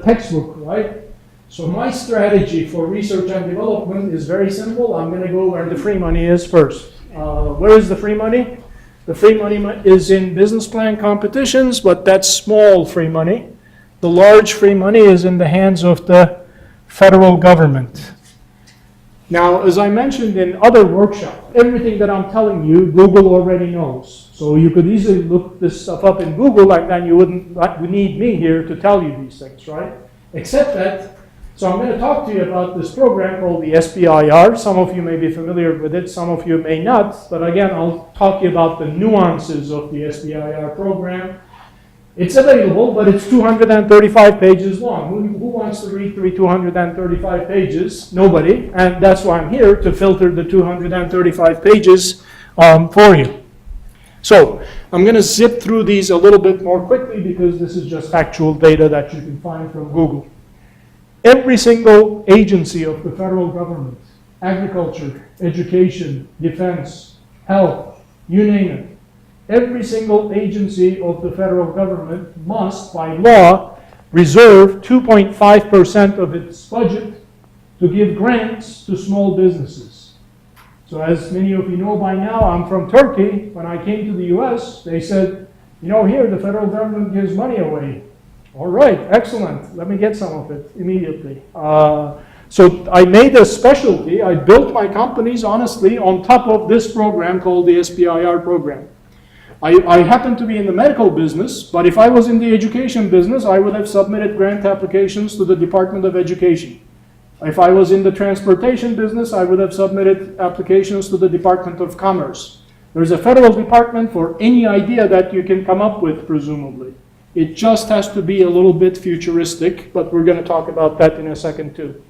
textbook, right? So my strategy for research and development is very simple. I'm going to go where the free money is first. Where is the free money? The free money is in business plan competitions, but that's small free money. The large free money is in the hands of the federal government. Now, as I mentioned in other workshops, everything that I'm telling you, Google already knows. So you could easily look this stuff up in Google, and then you wouldn't need me here to tell you these things, right? Except that, so I'm going to talk to you about this program called the SBIR. Some of you may be familiar with it, some of you may not. But again, I'll talk to you about the nuances of the SBIR program. It's available, but it's 235 pages long. Who wants to read 235 pages? Nobody. And that's why I'm here, to filter the 235 pages for you. So I'm going to zip through these a little bit more quickly because this is just factual data that you can find from Google. Every single agency of the federal government, agriculture, education, defense, health, you name it, every single agency of the federal government must, by law, reserve 2.5% of its budget to give grants to small businesses. So as many of you know by now, I'm from Turkey. When I came to the US, they said, here the federal government gives money away. All right, excellent. Let me get some of it immediately. So I made a specialty. I built my companies, honestly, on top of this program called the SBIR program. I happen to be in the medical business, but if I was in the education business, I would have submitted grant applications to the Department of Education. If I was in the transportation business, I would have submitted applications to the Department of Commerce. There's a federal department for any idea that you can come up with, presumably. It just has to be a little bit futuristic, but we're going to talk about that in a second too.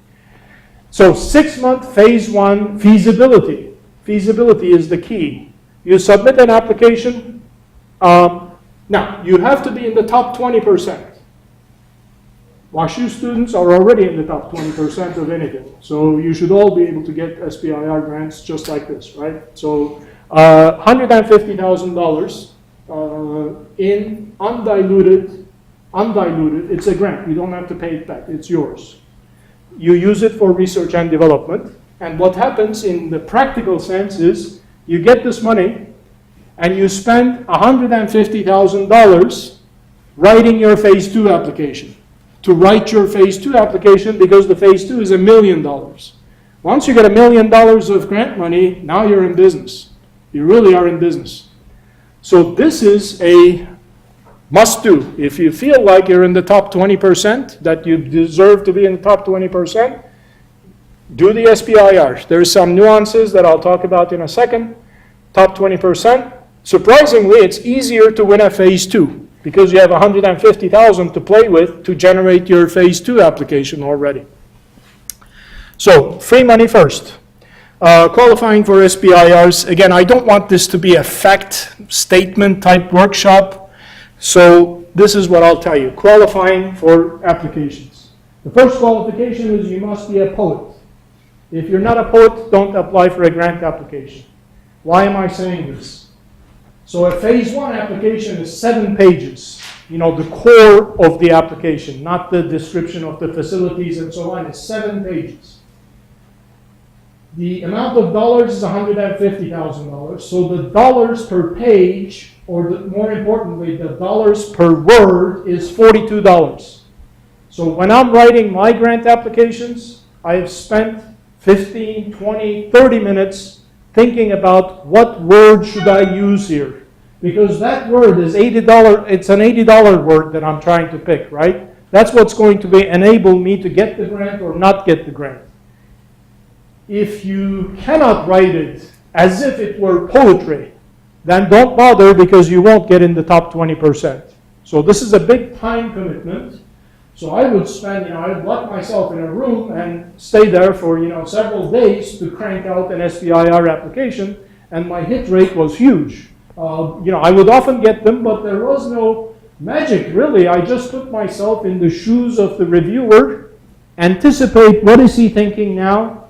So 6-month phase 1 feasibility. Feasibility is the key. You submit an application, Now, you have to be in the top 20%. WashU students are already in the top 20% of anything. So you should all be able to get SBIR grants just like this, right? So $150,000 in undiluted, it's a grant. You don't have to pay it back. It's yours. You use it for research and development. And what happens in the practical sense is you get this money and you spend $150,000 writing your phase 2 application. To write your phase 2 application, because the phase 2 is $1 million. Once you get $1 million of grant money, now you're in business. You really are in business. So this is a must do. If you feel like you're in the top 20%, that you deserve to be in the top 20%, do the SBIRs. There's some nuances that I'll talk about in a second. Top 20%. Surprisingly, it's easier to win a phase 2 because you have $150,000 to play with to generate your phase 2 application already. So, free money first. Qualifying for SBIRs. Again, I don't want this to be a fact statement type workshop. So, this is what I'll tell you. Qualifying for applications. The first qualification is you must be a poet. If you're not a poet, don't apply for a grant application. Why am I saying this? So a phase 1 application is 7 pages. You know, the core of the application, not the description of the facilities and so on, is 7 pages. The amount of dollars is $150,000. So the dollars per page, or more importantly, the dollars per word is $42. So when I'm writing my grant applications, I have spent 15, 20, 30 minutes thinking about what word should I use here. Because that word is $80, it's an $80 word that I'm trying to pick, right? That's what's going to enable me to get the grant or not get the grant. If you cannot write it as if it were poetry, then don't bother because you won't get in the top 20%. So this is a big time commitment. So I would spend, I'd lock myself in a room and stay there for, several days to crank out an SBIR application, and my hit rate was huge. I would often get them, but there was no magic, really. I just put myself in the shoes of the reviewer, anticipate what is he thinking now,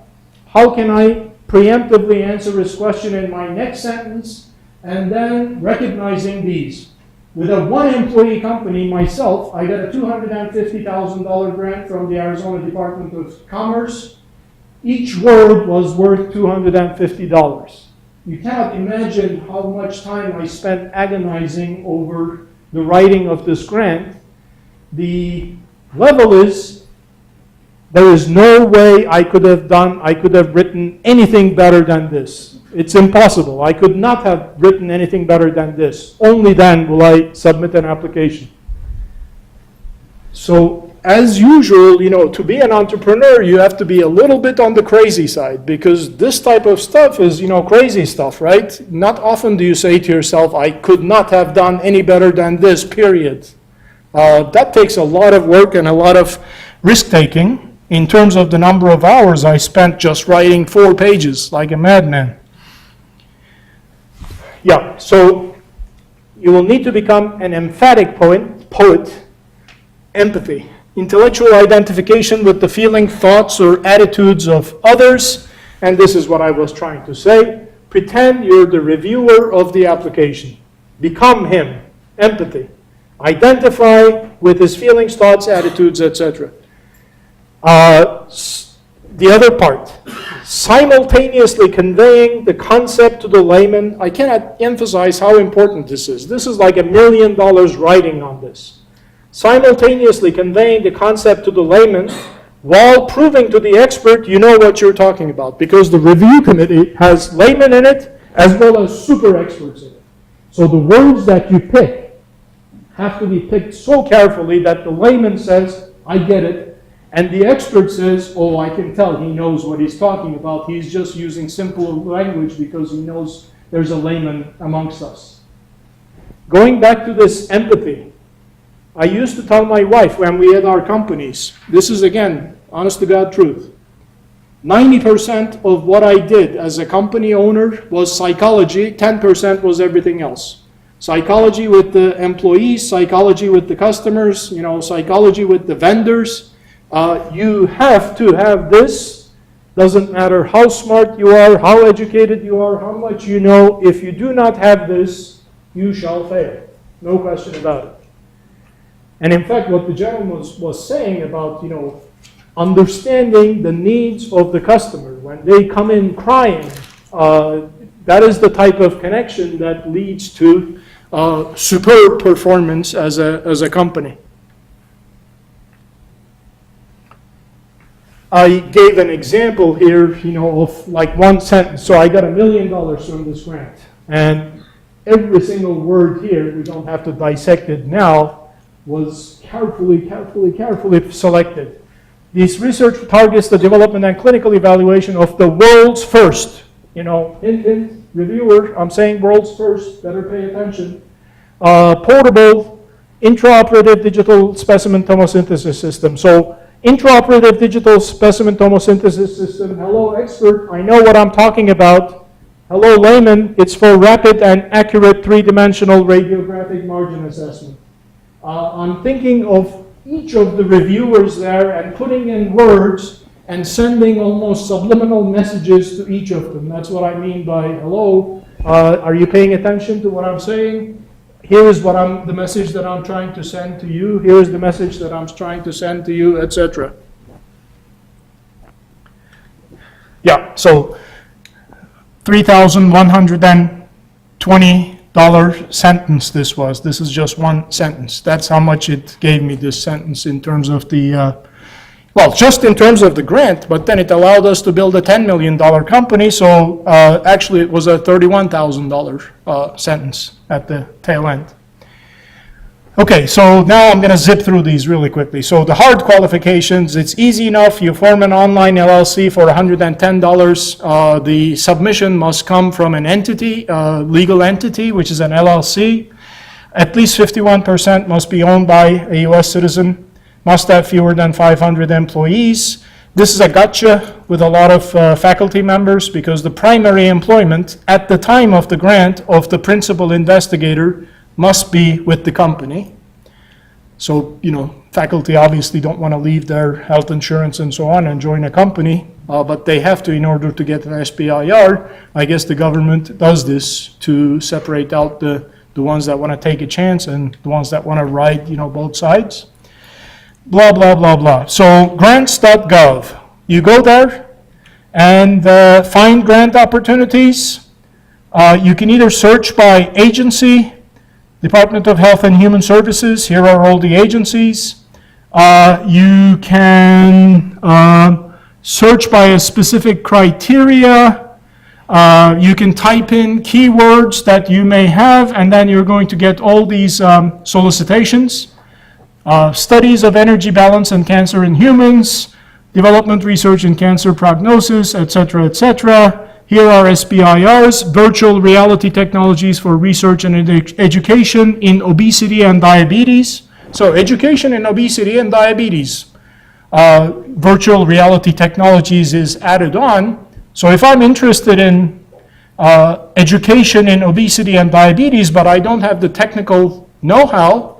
how can I preemptively answer his question in my next sentence, and then recognizing these. With a one-employee company, myself, I got a $250,000 grant from the Arizona Department of Commerce. Each word was worth $250. You cannot imagine how much time I spent agonizing over the writing of this grant. The level is, there is no way I could have written anything better than this. It's impossible. I could not have written anything better than this. Only then will I submit an application. So, as usual, to be an entrepreneur, you have to be a little bit on the crazy side because this type of stuff is, crazy stuff, right? Not often do you say to yourself, I could not have done any better than this, period. That takes a lot of work and a lot of risk-taking in terms of the number of hours I spent just writing 4 pages like a madman. Yeah, so you will need to become an emphatic poet, empathy, intellectual identification with the feeling, thoughts, or attitudes of others, and this is what I was trying to say. Pretend you're the reviewer of the application. Become him, empathy. Identify with his feelings, thoughts, attitudes, etc. The other part, simultaneously conveying the concept to the layman. I cannot emphasize how important this is. This is like $1 million writing on this. Simultaneously conveying the concept to the layman while proving to the expert you know what you're talking about, because the review committee has laymen in it as well as super experts in it. So the words that you pick have to be picked so carefully that the layman says, I get it, and the expert says, oh, I can tell he knows what he's talking about. He's just using simple language because he knows there's a layman amongst us. Going back to this empathy, I used to tell my wife when we had our companies, this is again, honest to God truth, 90% of what I did as a company owner was psychology, 10% was everything else. psychology with the employees, psychology with the customers, psychology with the vendors. You have to have this. Doesn't matter how smart you are, how educated you are, how much you know. If you do not have this, you shall fail. No question about it. And in fact, what the gentleman was saying about, understanding the needs of the customer when they come in crying, that is the type of connection that leads to superb performance as a company. I gave an example here, of like one sentence. So I got $1 million from this grant, and every single word here, we don't have to dissect it now, was carefully selected. This research targets the development and clinical evaluation of the world's first, hint, reviewer, I'm saying world's first, better pay attention, portable intraoperative digital specimen tomosynthesis system. So intraoperative digital specimen tomosynthesis system, hello expert, I know what I'm talking about. Hello layman, it's for rapid and accurate three-dimensional radiographic margin assessment. I'm thinking of each of the reviewers there and putting in words and sending almost subliminal messages to each of them. That's what I mean by hello. Are you paying attention to what I'm saying? Here is the message that I'm trying to send to you. Here is the message that I'm trying to send to you, etc. Yeah, so $3,120 sentence this was. This is just one sentence. That's how much it gave me, this sentence, in terms of the, just in terms of the grant, but then it allowed us to build a $10 million company, so actually it was a $31,000 sentence at the tail end. Okay, so now I'm going to zip through these really quickly. So the hard qualifications, it's easy enough. You form an online LLC for $110. The submission must come from an entity, legal entity, which is an LLC. At least 51% must be owned by a U.S. citizen. Must have fewer than 500 employees. This is a gotcha with a lot of faculty members because the primary employment at the time of the grant of the principal investigator must be with the company. So, faculty obviously don't want to leave their health insurance and so on and join a company, but they have to in order to get an SBIR. I guess the government does this to separate out the ones that want to take a chance and the ones that want to ride, both sides. Blah, blah, blah, blah. So grants.gov, you go there and find grant opportunities. You can either search by agency, Department of Health and Human Services, here are all the agencies. You can search by a specific criteria. You can type in keywords that you may have, and then you're going to get all these solicitations. Studies of energy balance and cancer in humans, development research in cancer prognosis, etc., etc. Here are SBIRs, virtual reality technologies for research and education in obesity and diabetes. So education in obesity and diabetes. Virtual reality technologies is added on. So if I'm interested in education in obesity and diabetes, but I don't have the technical know-how,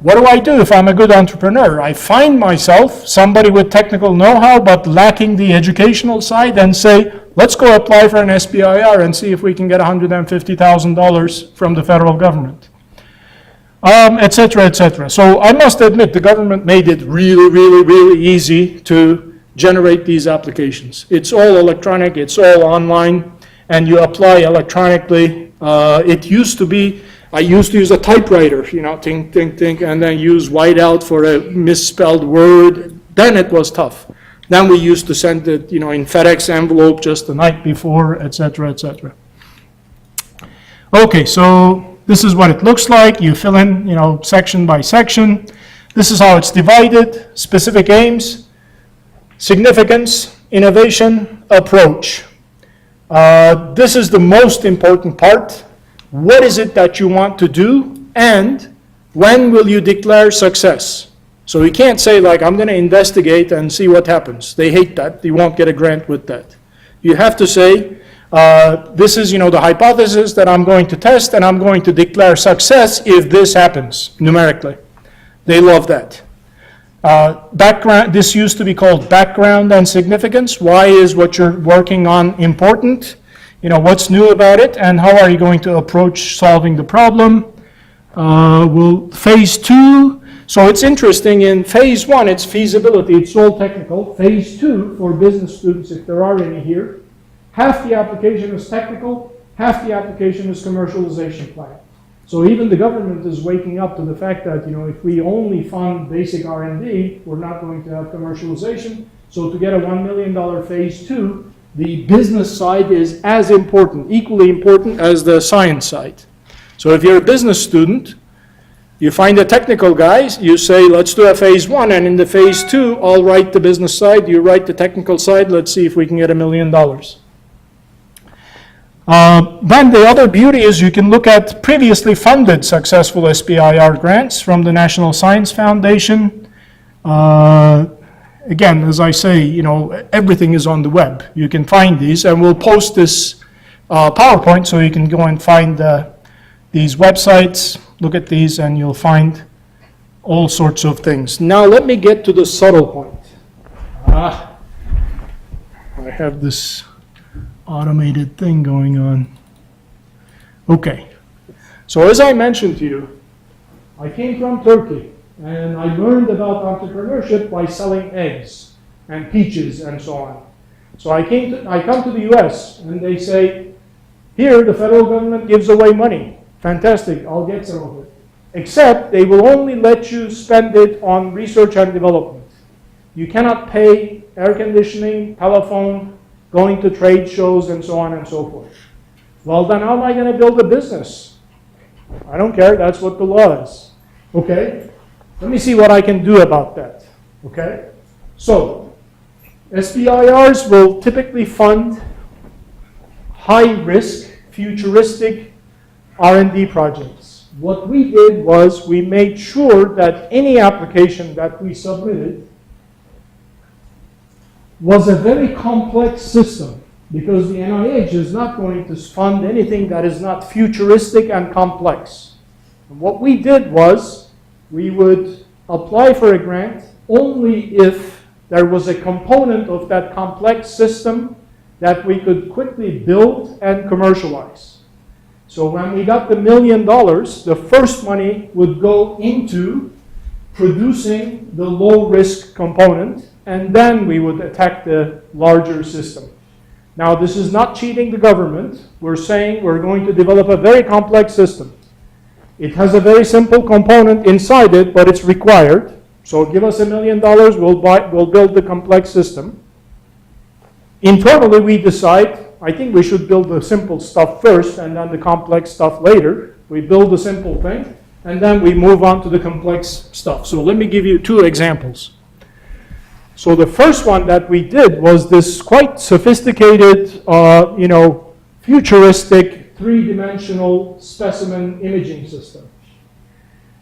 what do I do if I'm a good entrepreneur? I find myself somebody with technical know-how but lacking the educational side and say, let's go apply for an SBIR and see if we can get $150,000 from the federal government, etc., etc. So I must admit the government made it really, really, really easy to generate these applications. It's all electronic, it's all online, and you apply electronically. It used to be, I used to use a typewriter, think, and then use whiteout for a misspelled word. Then it was tough. Then we used to send it, in FedEx envelope just the night before, etc., etc. Okay, so this is what it looks like. You fill in, section by section. This is how it's divided. Specific aims, significance, innovation, approach. This is the most important part. What is it that you want to do, and when will you declare success? So you can't say, I'm going to investigate and see what happens. They hate that. You won't get a grant with that. You have to say, This is, the hypothesis that I'm going to test, and I'm going to declare success if this happens numerically. They love that. Background. This used to be called background and significance. Why is what you're working on important? What's new about it, and how are you going to approach solving the problem? Phase 2. So it's interesting. In phase 1, it's feasibility. It's all technical. Phase 2, for business students, if there are any here, half the application is technical, half the application is commercialization plan. So even the government is waking up to the fact that, if we only fund basic R&D, we're not going to have commercialization. So to get a $1 million phase 2, the business side is as important, equally important as the science side. So if you're a business student, you find the technical guys, you say, let's do a phase 1, and in the phase 2, I'll write the business side, you write the technical side, let's see if we can get $1 million. Then the other beauty is you can look at previously funded successful SBIR grants from the National Science Foundation. Again, as I say, everything is on the web. You can find these, and we'll post this PowerPoint so you can go and find these websites, look at these, and you'll find all sorts of things. Now let me get to the subtle point. I have this automated thing going on. Okay, so as I mentioned to you, I came from Turkey, and I learned about entrepreneurship by selling eggs and peaches and so on. So I come to the US, and they say, here the federal government gives away money. Fantastic, I'll get some of it. Except they will only let you spend it on research and development. You cannot pay air conditioning, telephone, going to trade shows, and so on and so forth. Well, then how am I going to build a business? I don't care, that's what the law is. Okay? Let me see what I can do about that. Okay? So, SBIRs will typically fund high-risk, futuristic R&D projects. What we did was we made sure that any application that we submitted was a very complex system, because the NIH is not going to fund anything that is not futuristic and complex. And what we did was we would apply for a grant only if there was a component of that complex system that we could quickly build and commercialize. So when we got the $1 million, the first money would go into producing the low-risk component, and then we would attack the larger system. Now, this is not cheating the government. We're saying we're going to develop a very complex system. It has a very simple component inside it, but it's required. So give us $1 million, we'll build the complex system. Internally, we decide, I think we should build the simple stuff first and then the complex stuff later. We build the simple thing, and then we move on to the complex stuff. So let me give you 2 examples. So the first one that we did was this quite sophisticated, futuristic, 3-dimensional specimen imaging system.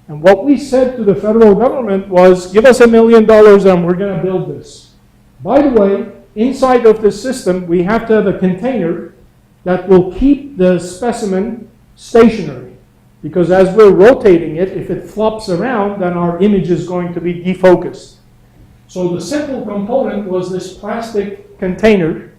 And what we said to the federal government was, give us $1 million and we're going to build this. By the way, inside of this system, we have to have a container that will keep the specimen stationary. Because as we're rotating it, if it flops around, then our image is going to be defocused. So the simple component was this plastic container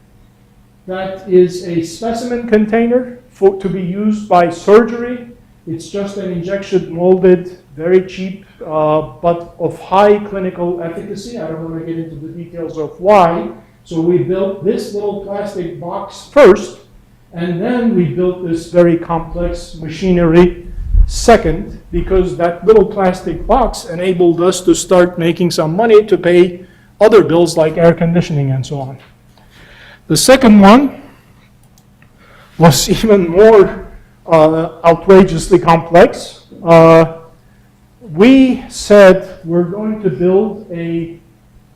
that is a specimen container to be used by surgery. It's just an injection molded, very cheap, but of high clinical efficacy. I don't want to get into the details of why. So we built this little plastic box first, and then we built this very complex machinery second, because that little plastic box enabled us to start making some money to pay other bills like air conditioning and so on. The second one was even more outrageously complex. We said we're going to build a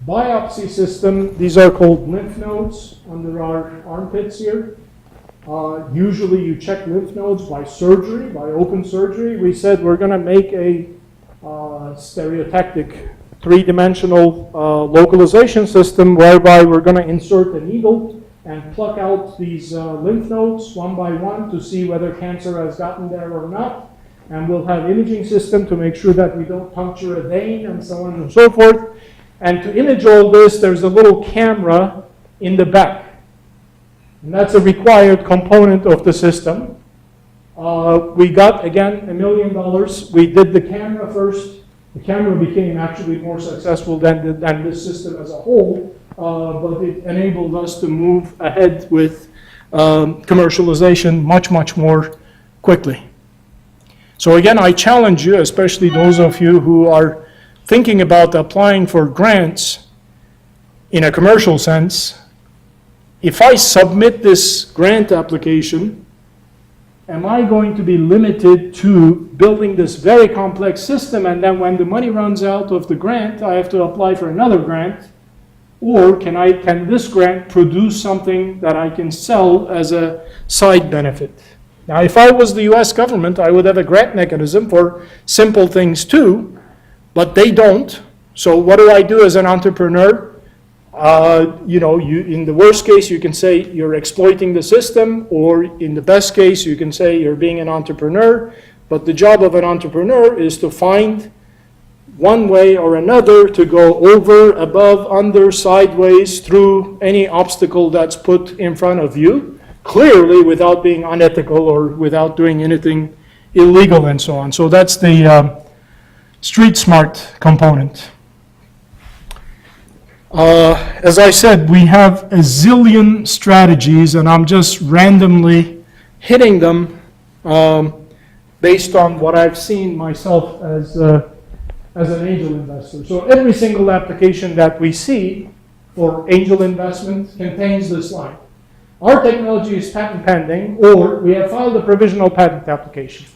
biopsy system. These are called lymph nodes under our armpits here. Usually you check lymph nodes by surgery, by open surgery. We said we're going to make a stereotactic 3-dimensional localization system whereby we're going to insert a needle and pluck out these lymph nodes one by one to see whether cancer has gotten there or not. And we'll have imaging system to make sure that we don't puncture a vein and so on and so forth. And to image all this, there's a little camera in the back. And that's a required component of the system. We got, again, $1 million. We did the camera first. The camera became actually more successful than this system as a whole, but it enabled us to move ahead with commercialization much, much more quickly. So again, I challenge you, especially those of you who are thinking about applying for grants in a commercial sense. If I submit this grant application, am I going to be limited to building this very complex system, and then when the money runs out of the grant, I have to apply for another grant? Or can this grant produce something that I can sell as a side benefit? Now, if I was the US government, I would have a grant mechanism for simple things too, but they don't. So what do I do as an entrepreneur? In the worst case, you can say you're exploiting the system, or in the best case, you can say you're being an entrepreneur. But the job of an entrepreneur is to find one way or another to go over, above, under, sideways, through any obstacle that's put in front of you, clearly without being unethical or without doing anything illegal and so on. So that's the street smart component. As I said, we have a zillion strategies, and I'm just randomly hitting them based on what I've seen myself as an angel investor. So every single application that we see for angel investment contains this line. Our technology is patent pending, or we have filed a provisional patent application.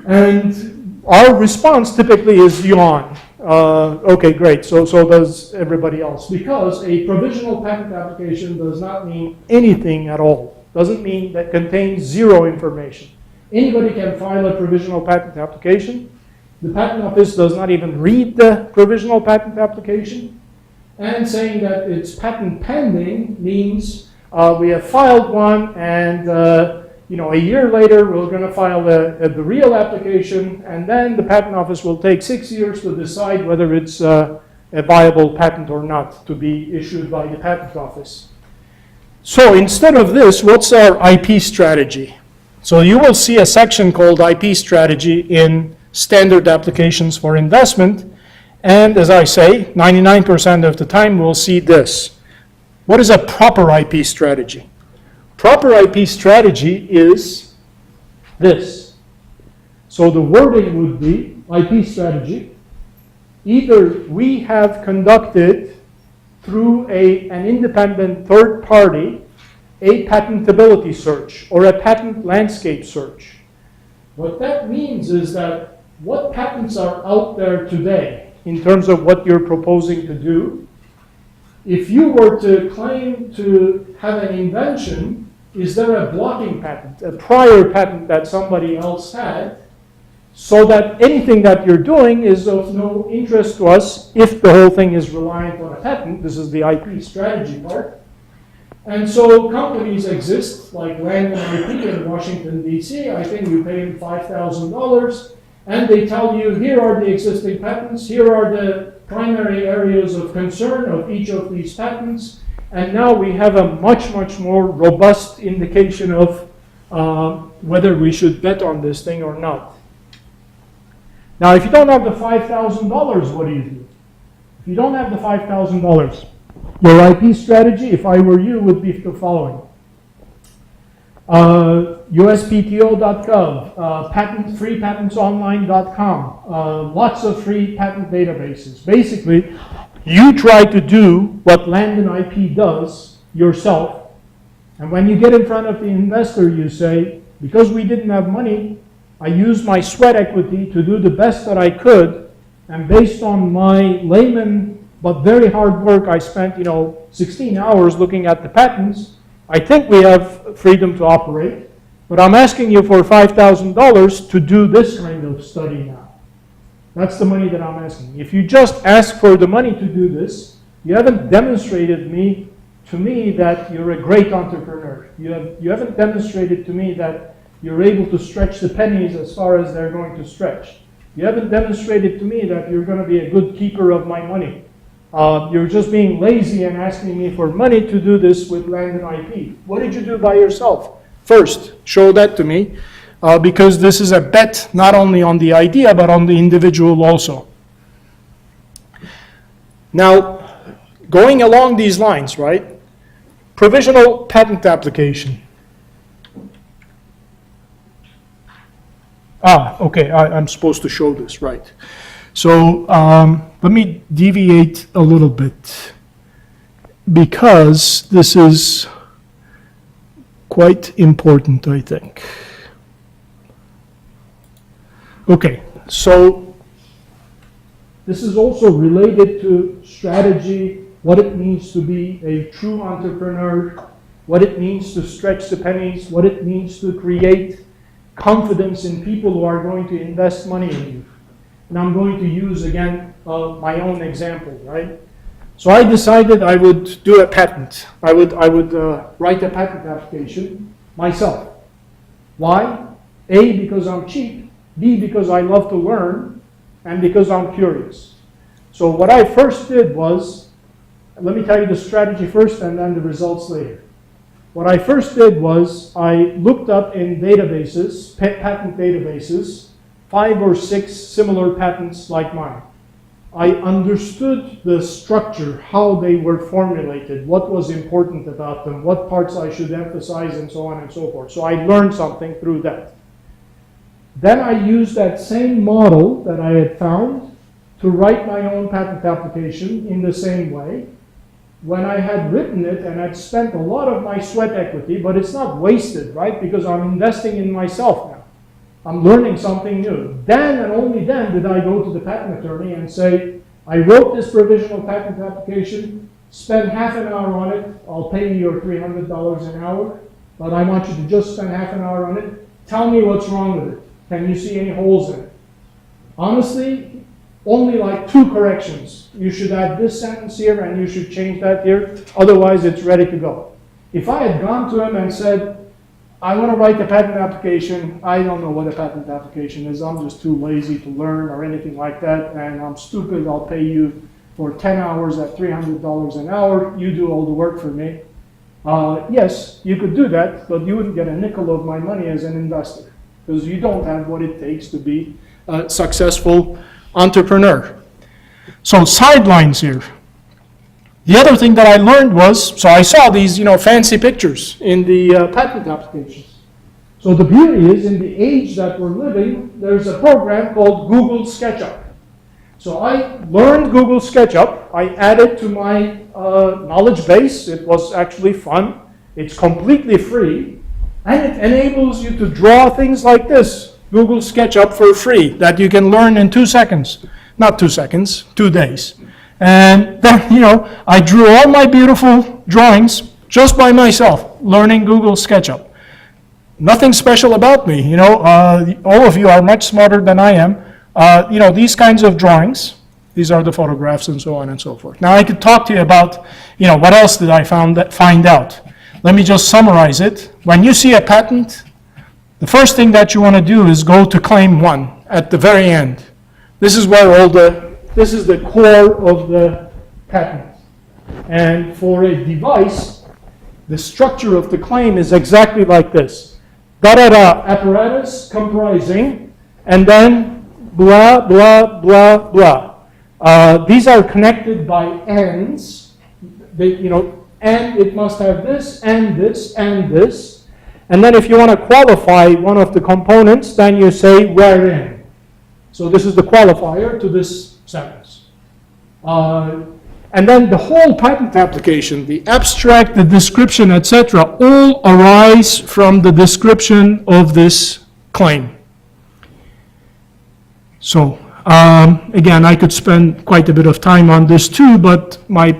And our response typically is yawn. Okay, great, so does everybody else. Because a provisional patent application does not mean anything at all. Doesn't mean that contains zero information. Anybody can file a provisional patent application. The patent office does not even read the provisional patent application. And saying that it's patent pending means we have filed one, and a year later we're going to file the real application, and then the patent office will take 6 years to decide whether it's a viable patent or not to be issued by the patent office. So instead of this, what's our IP strategy? So you will see a section called IP strategy in standard applications for investment. And as I say, 99% of the time we'll see this. What is a proper IP strategy? Proper IP strategy is this. So the wording would be IP strategy. Either we have conducted through an independent third party a patentability search or a patent landscape search. What that means is that what patents are out there today in terms of what you're proposing to do. If you were to claim to have an invention, is there a blocking patent, a prior patent that somebody else had, so that anything that you're doing is of no interest to us if the whole thing is reliant on a patent? This is the IP strategy part. And so companies exist, like Land and IP in Washington, D.C. I think you pay them $5,000. And they tell you, here are the existing patents, here are the primary areas of concern of each of these patents, and now we have a much, much more robust indication of whether we should bet on this thing or not. Now, if you don't have the $5,000, what do you do? If you don't have the $5,000, your IP strategy, if I were you, would be the following. USPTO.gov, freepatentsonline.com, lots of free patent databases. Basically, you try to do what Land and IP does yourself, and when you get in front of the investor, you say, because we didn't have money, I used my sweat equity to do the best that I could, and based on my layman but very hard work, I spent 16 hours looking at the patents. I think we have freedom to operate, but I'm asking you for $5,000 to do this kind of study now. That's the money that I'm asking. If you just ask for the money to do this, you haven't demonstrated me to me that you're a great entrepreneur. You haven't demonstrated to me that you're able to stretch the pennies as far as they're going to stretch. You haven't demonstrated to me that you're going to be a good keeper of my money. You're just being lazy and asking me for money to do this with land and IP. What did you do by yourself? First, show that to me, because this is a bet not only on the idea, but on the individual also. Now, going along these lines, right? Provisional patent application. Okay, I'm supposed to show this, right. So let me deviate a little bit, because this is quite important, I think. Okay, so this is also related to strategy, what it means to be a true entrepreneur, what it means to stretch the pennies, what it means to create confidence in people who are going to invest money in you. And I'm going to use, again, my own example, right? So I decided I would do a patent. I would write a patent application myself. Why? A, because I'm cheap. B, because I love to learn. And because I'm curious. So what I first did was, let me tell you the strategy first and then the results later. What I first did was I looked up in databases, patent databases, 5 or 6 similar patents like mine. I understood the structure, how they were formulated, what was important about them, what parts I should emphasize, and so on and so forth. So I learned something through that. Then I used that same model that I had found to write my own patent application in the same way. When I had written it and I'd spent a lot of my sweat equity, but it's not wasted, right? Because I'm investing in myself now. I'm learning something new. Then and only then did I go to the patent attorney and say, I wrote this provisional patent application, spend half an hour on it, I'll pay you your $300 an hour, but I want you to just spend half an hour on it. Tell me what's wrong with it. Can you see any holes in it? Honestly, only like 2 corrections. You should add this sentence here and you should change that here. Otherwise, it's ready to go. If I had gone to him and said, I want to write a patent application, I don't know what a patent application is. I'm just too lazy to learn or anything like that, and I'm stupid. I'll pay you for 10 hours at $300 an hour. You do all the work for me. Yes, you could do that, but you wouldn't get a nickel of my money as an investor because you don't have what it takes to be a successful entrepreneur. So sidelines here. The other thing that I learned was, so I saw these, fancy pictures in the patent applications. So the beauty is, in the age that we're living, there's a program called Google SketchUp. So I learned Google SketchUp. I added to my knowledge base. It was actually fun. It's completely free. And it enables you to draw things like this. Google SketchUp for free that you can learn in 2 seconds. Not 2 seconds, 2 days. And then, I drew all my beautiful drawings just by myself, learning Google SketchUp. Nothing special about me, all of you are much smarter than I am. These kinds of drawings, these are the photographs and so on and so forth. Now I could talk to you about, what else did I find out? Let me just summarize it. When you see a patent, the first thing that you want to do is go to claim 1 at the very end. This is where this is the core of the patent. And for a device, the structure of the claim is exactly like this. Da-da-da, apparatus comprising, and then blah, blah, blah, blah. These are connected by ands. And it must have this, and this, and this. And then if you want to qualify one of the components, then you say wherein. So this is the qualifier to this sentence. And then the whole patent application, the abstract, the description, etc., all arise from the description of this claim. So, again, I could spend quite a bit of time on this too, but my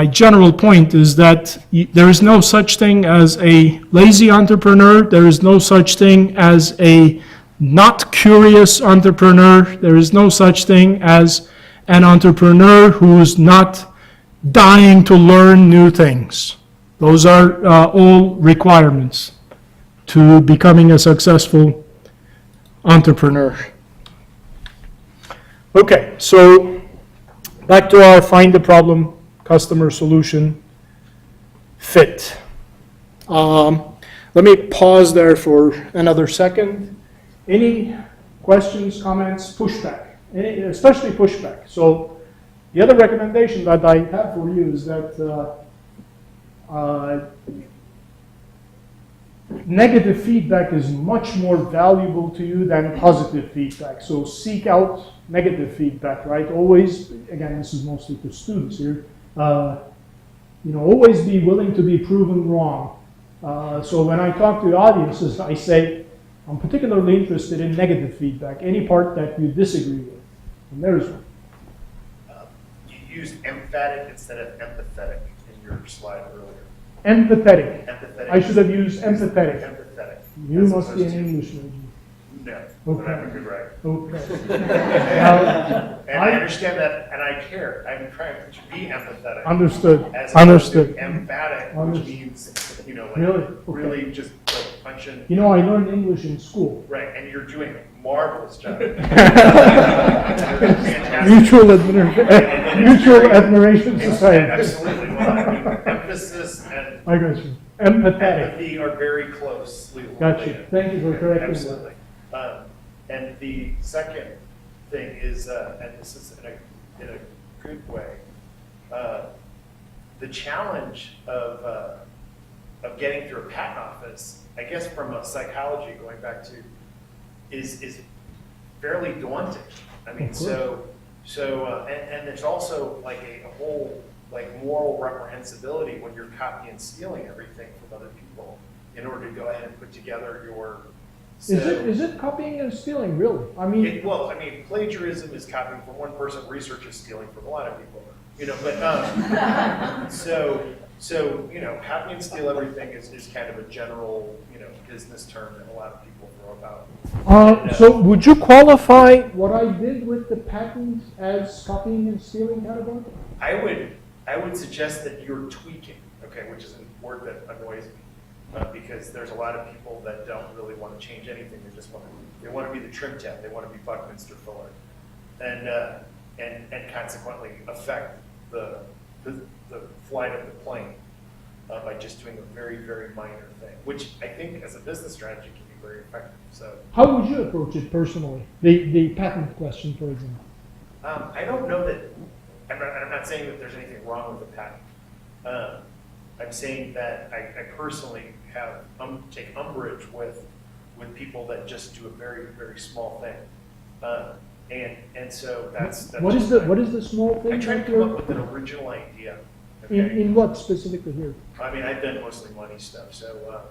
general point is that there is no such thing as a lazy entrepreneur. There is no such thing as a not curious entrepreneur. There is no such thing as an entrepreneur who is not dying to learn new things. Those are all requirements to becoming a successful entrepreneur. Okay, so back to our find the problem, customer solution, fit. Let me pause there for another second. Any questions, comments, pushback, especially pushback. So the other recommendation that I have for you is that negative feedback is much more valuable to you than positive feedback. So seek out negative feedback, right? Always, again, this is mostly to students here, always be willing to be proven wrong. So when I talk to the audiences, I say, I'm particularly interested in negative feedback, any part that you disagree with. And there's one. You used emphatic instead of empathetic in your slide earlier. Empathetic. Empathetic. I should have used empathetic. Empathetic. You As must be an opposed to- English major. No, Okay. but I'm a good writer. Okay. And I understand that, and I care. I'm trying to be empathetic. Understood. As opposed Understood. to emphatic, which Understood. means, like, Really? Okay. really just like punching. You know, I learned English in school. Right, and you're doing a marvelous job. Mutual Admiration Society. Absolutely. Well, I mean, emphasis and I got you. Empathetic. empathy are very closely Got you. related. Thank you for correcting that. Absolutely. And the second thing is, and this is in a good way, the challenge of getting through a patent office, I guess from a psychology going back to, is fairly daunting. I mean, and there's also like a whole like moral reprehensibility when you're copying and stealing everything from other people in order to go ahead and put together your. Is it copying and stealing, really? I mean, Plagiarism is copying from one person. Research is stealing from a lot of people. But copy and steal everything is kind of a general business term that a lot of people throw about. so would you qualify what I did with the patent as copying and stealing category? I would suggest that you're tweaking, okay, which is a word that annoys me. Because there's a lot of people that don't really want to change anything. They want to be the trim tab. They want to be Buckminster Fuller, and consequently affect the flight of the plane by just doing a very, very minor thing, which I think as a business strategy can be very effective. So how would you approach it personally? The patent question, for example. I don't know that. I'm not saying that there's anything wrong with the patent. I'm saying that I personally have take umbrage with people that just do a very, very small thing, and so that's what is the small thing? I try to come up with an original idea. Okay? In what specifically here? I mean, I've done mostly money stuff, so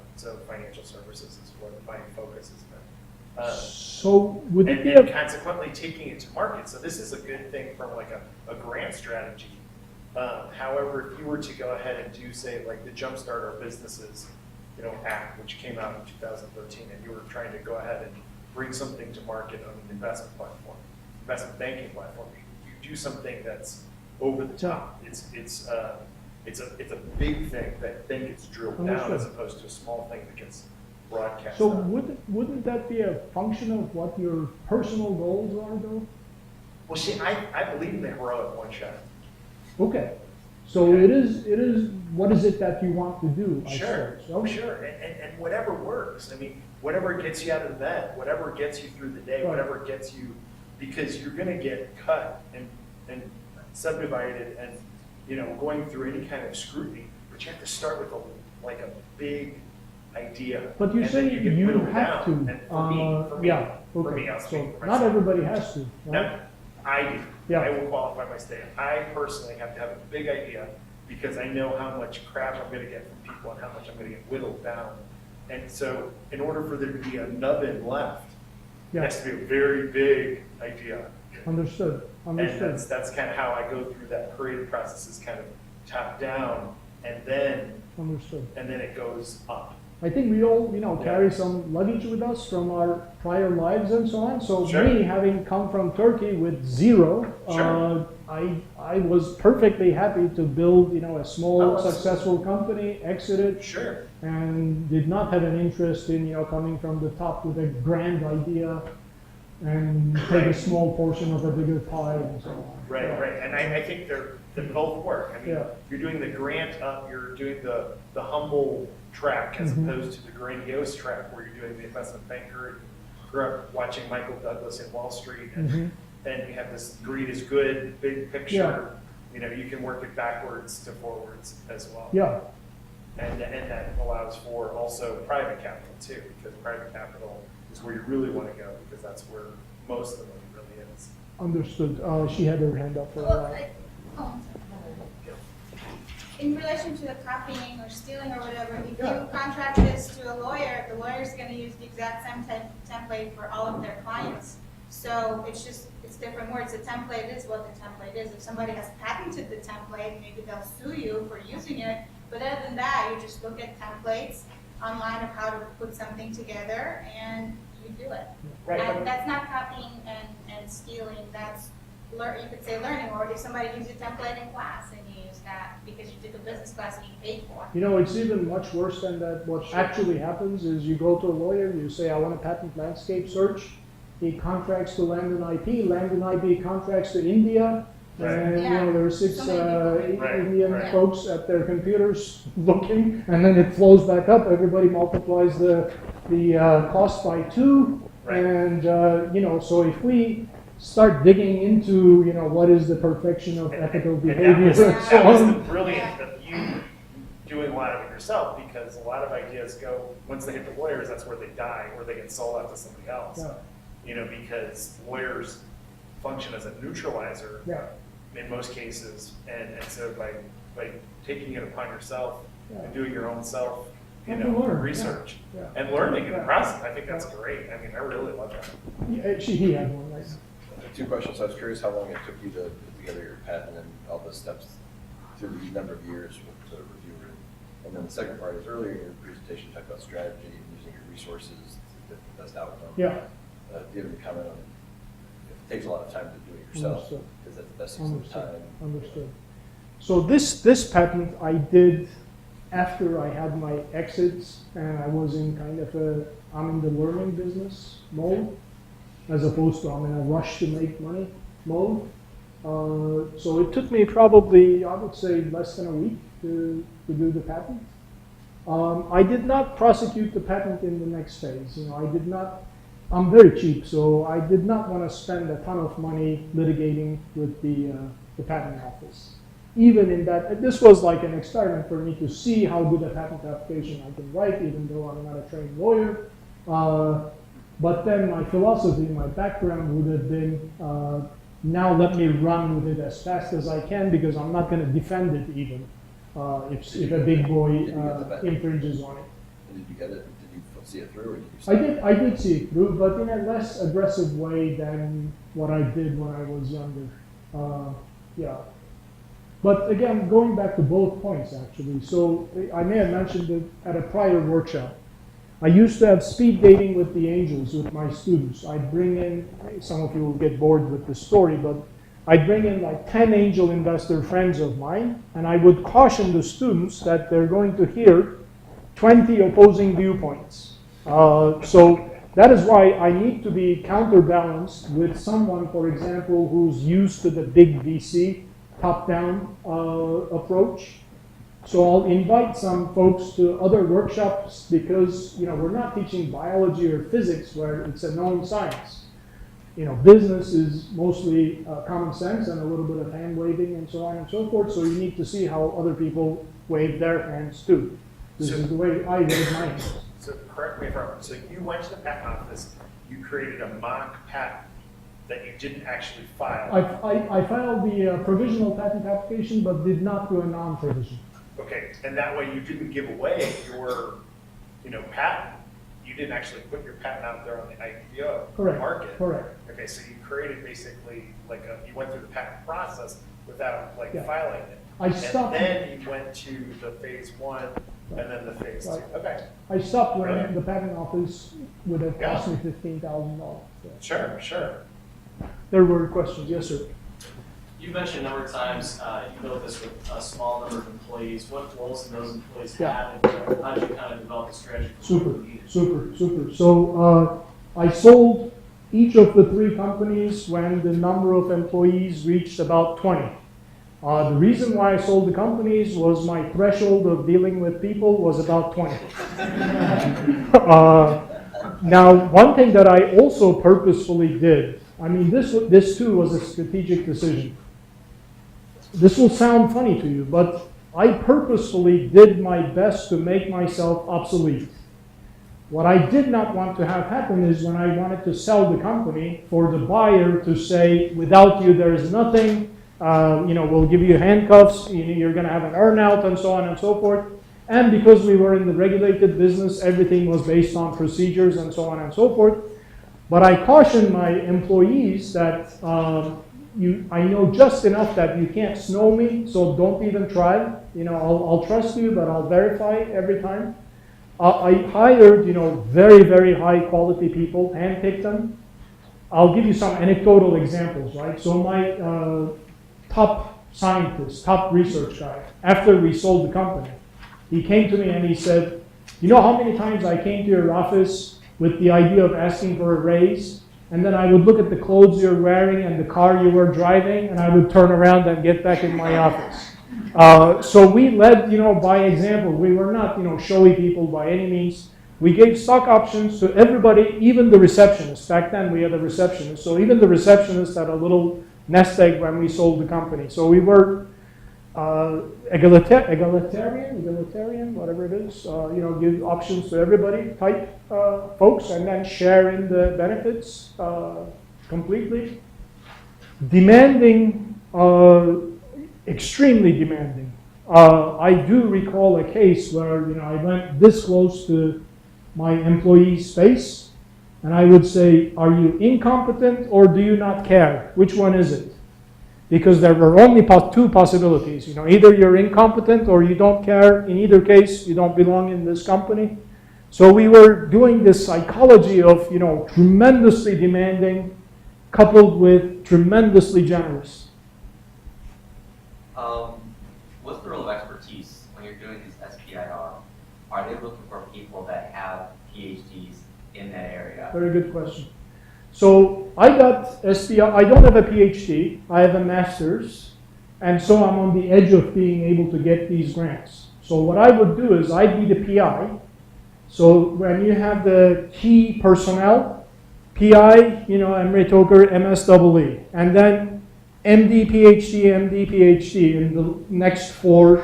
financial services is what my focus has been. So would it And be then a consequently taking it to market. So this is a good thing from like a grant strategy. However, if you were to go ahead and do, say, like the Jumpstart Our Businesses, Act, which came out in 2013, and you were trying to go ahead and bring something to market on an investment platform, investment banking platform, you do something that's over the top. It's a big thing that then gets drilled down Understood. as opposed to a small thing that gets broadcast. So out. wouldn't that be a function of what your personal goals are, though? Well, see, I believe in the heroic one shot. Okay. So Okay. it is. What is it that you want to do? I Sure, suppose. Okay. sure, and whatever works. I mean, whatever gets you out of bed, whatever gets you through the day, Right. whatever gets you, because you're going to get cut and subdivided and going through any kind of scrutiny. But you have to start with a big idea. But you and say then get you whittled have down. to. And for me, Yeah. for Okay. me, I'll So speak for not myself. everybody has to. Right? No, I do. Yeah. I will qualify my statement. I personally have to have a big idea because I know how much crap I'm going to get from people and how much I'm going to get whittled down. And so in order for there to be a nubbin left, it Yeah. has to be a very big idea. Understood. And Understood. that's kind of how I go through that creative process, is kind of top down and then Understood. it goes up. I think we all, Yeah. carry some luggage with us from our prior lives and so on. So Sure. me, having come from Turkey with zero, Sure. I was perfectly happy to build, a small, Oh, that's- successful company, exited, Sure. and did not have an interest in, coming from the top with a grand idea and take a Right. small portion of a bigger pie and so on. Right, Yeah. right, and I think they both work. I mean, Yeah. you're doing the grant up, you're doing the humble track as Mhm. opposed to the grandiose track where you're doing the investment banker. And grew up watching Michael Douglas in Wall Street, and Mhm. then you have this greed is good, big picture. Yeah. You can work it backwards to forwards as well. Yeah, And that allows for also private capital too, because private capital is where you really want to go, because that's where most of the money really is. understood. She had her hand up for a Well, while. oh, in relation to the copying or stealing or whatever, if Yeah. you contract this to a lawyer, the lawyer's gonna use the exact same template for all of their clients. So it's different words. The template is what the template is. If somebody has patented the template, maybe they'll sue you for using it. But other than that, you just look at templates online of how to put something together and you do it. Right, but- And that's not copying and stealing, that's, you could say learning, or if somebody gives you a template in class and you use that because you took a business class and you paid for it. It's even much worse than that. What actually happens is you go to a lawyer, you say, I want a patent landscape search. He contracts to Land and IP contracts to India. Right. And, Yeah. there are six So many people. Right, Indian right. folks at their computers looking, and then it flows back up. Everybody multiplies the cost by 2. Right. And, so if we start digging into, what is the perfection of ethical And behavior and so that was the on. brilliance of you doing a lot of it yourself, because a lot of ideas go, once they hit the lawyers, that's where they die, or they get sold out to somebody else. Yeah. Because lawyers function as a neutralizer Yeah. in most cases, and so by taking it upon yourself Yeah. and doing your own self, And to learn, research yeah. and learning in the Yeah. process, I think that's great. I mean, I really love that. He had one, right? Two questions. I was curious how long it took you to put together your patent and all the steps through the number of years with the reviewer. And then the second part is earlier in your presentation, you talked about strategy and using your resources to get the best outcome. Yeah. Do you have any comment on if it takes a lot of time to do it yourself? Understood. Is that the best use of Understood. time? Understood. So this patent I did after I had my exits, and I was in kind of I'm in the learning business mode, as opposed to I'm in a rush to make money mode. So it took me probably, I would say, less than a week to do the patent. I did not prosecute the patent in the next phase. I did not. I'm very cheap, so I did not want to spend a ton of money litigating with the patent office. Even in that, this was like an experiment for me to see how good a patent application I can write, even though I'm not a trained lawyer. But then my philosophy, my background would have been, now let me run with it as fast as I can, because I'm not going to defend it even if a big boy infringes on it. And did you get it? Did you see it through, or did you? See I did see it through, but in a less aggressive way than what I did when I was younger. Yeah. But again, going back to both points actually. So I may have mentioned it at a prior workshop. I used to have speed dating with the angels with my students. I'd bring in, some of you will get bored with the story, but I'd bring in like 10 angel investor friends of mine, and I would caution the students that they're going to hear 20 opposing viewpoints. So that is why I need to be counterbalanced with someone, for example, who's used to the big VC top-down approach. So I'll invite some folks to other workshops because we're not teaching biology or physics where it's a known science. Business is mostly common sense and a little bit of hand waving and so on and so forth. So you need to see how other people wave their hands too. This is the way I wave my hands. So correct me if I'm wrong. So you went to the patent office, you created a mock patent that you didn't actually file. I filed the provisional patent application, but did not do a non-provisional. Okay, and that way you didn't give away your, patent. You didn't actually put your patent out there on the IPO Correct. market. Correct. Okay, so you created basically you went through the patent process without Yeah. filing it. I stopped. And then you went to the phase 1 And then the phase two, Right. okay, I stopped when Brilliant. the patent office would have cost me $15,000. sure. There were questions, yes, sir. You mentioned a number of times you built this with a small number of employees. What roles did those employees Yeah. have, and how did you kind of develop a strategy for Super, what you needed? super. So I sold each of the 3 companies when the number of employees reached about 20. The reason why I sold the companies was my threshold of dealing with people was about 20. Now, one thing that I also purposefully did, I mean, this too was a strategic decision. This will sound funny to you, but I purposefully did my best to make myself obsolete. What I did not want to have happen is when I wanted to sell the company, for the buyer to say, without you, there is nothing. We'll give you handcuffs. You're going to have an earnout, and so on and so forth. And because we were in the regulated business, everything was based on procedures and so on and so forth. But I cautioned my employees that I know just enough that you can't snow me, so don't even try. I'll trust you, but I'll verify every time. I hired, very, very high quality people, handpicked them. I'll give you some anecdotal examples, right? So my top scientist, top research guy, after we sold the company, he came to me and he said, you know how many times I came to your office with the idea of asking for a raise, and then I would look at the clothes you're wearing and the car you were driving, and I would turn around and get back in my office. So we led, by example. We were not, showy people by any means. We gave stock options to everybody, even the receptionist. Back then we had a receptionist. So even the receptionist had a little nest egg when we sold the company. So we were egalitarian, whatever it is, give options to everybody type folks, and then share in the benefits completely. Demanding, extremely demanding. I do recall a case where I went this close to my employee's face, and I would say, "Are you incompetent or do you not care? Which one is it?" Because there were only 2 possibilities. Either you're incompetent or you don't care. In either case, you don't belong in this company. So we were doing this psychology of, tremendously demanding, coupled with tremendously generous. What's the role of expertise when you're doing these SPIR? Are they looking for people that have PhDs in that area? Very good question. So I got SPI. I don't have a PhD. I have a master's. And so I'm on the edge of being able to get these grants. So what I would do is I'd be the PI. So when you have the key personnel, PI, Emory Toker, MSEE, and then MD, PhD in the next 4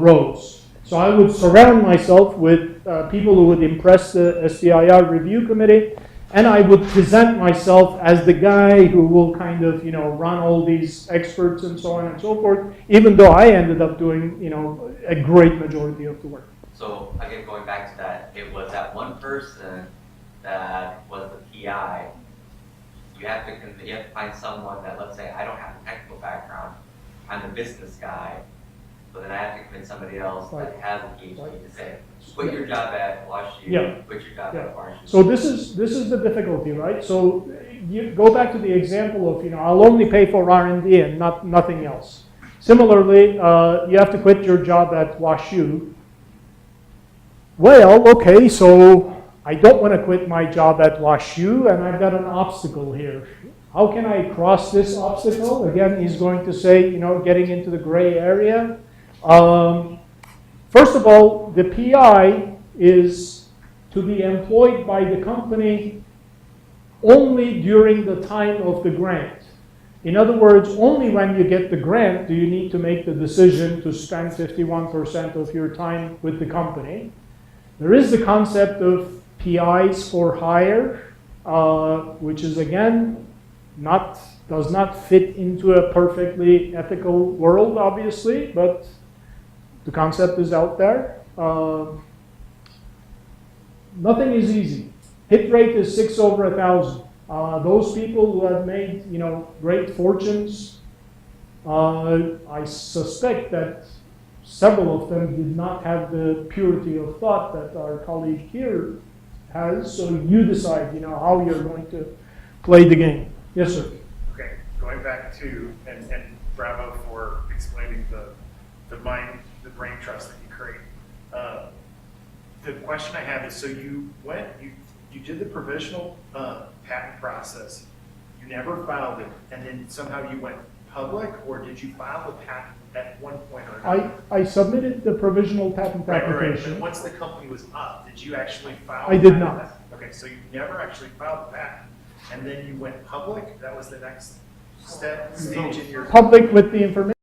rows. So I would surround myself with people who would impress the SPIR review committee, and I would present myself as the guy who will kind of, run all these experts and so on and so forth, even though I ended up doing, a great majority of the work. So again, going back to that, it was that one person that was the PI. You have to find someone that, let's say, I don't have a technical background, I'm the business guy, but then I have to convince somebody else that has a PhD to say, quit your job at WashU, quit your job at WashU. So this is the difficulty, right? So you go back to the example of, I'll only pay for R&D and nothing else. Similarly, you have to quit your job at WashU. Well, okay, so I don't want to quit my job at WashU, and I've got an obstacle here. How can I cross this obstacle? Again, he's going to say, getting into the gray area. First of all, the PI is to be employed by the company only during the time of the grant. In other words, only when you get the grant do you need to make the decision to spend 51% of your time with the company. There is the concept of PIs for hire, which is again does not fit into a perfectly ethical world, obviously, but the concept is out there. Nothing is easy. Hit rate is 6 over 1,000. Those people who have made great fortunes, I suspect that several of them did not have the purity of thought that our colleague here has, so you decide, how you're going to play the game. Yes, sir. Okay, going back to, and bravo for explaining the brain trust that you create. The question I have is, so you did the provisional patent process, you never filed it, and then somehow you went public, or did you file the patent at one point or another? I submitted the provisional patent Right. application. But once the company was up, did you actually file? I the did patent? not. Okay, so you never actually filed the patent, and then you went public. That was the next stage in your. Public with the information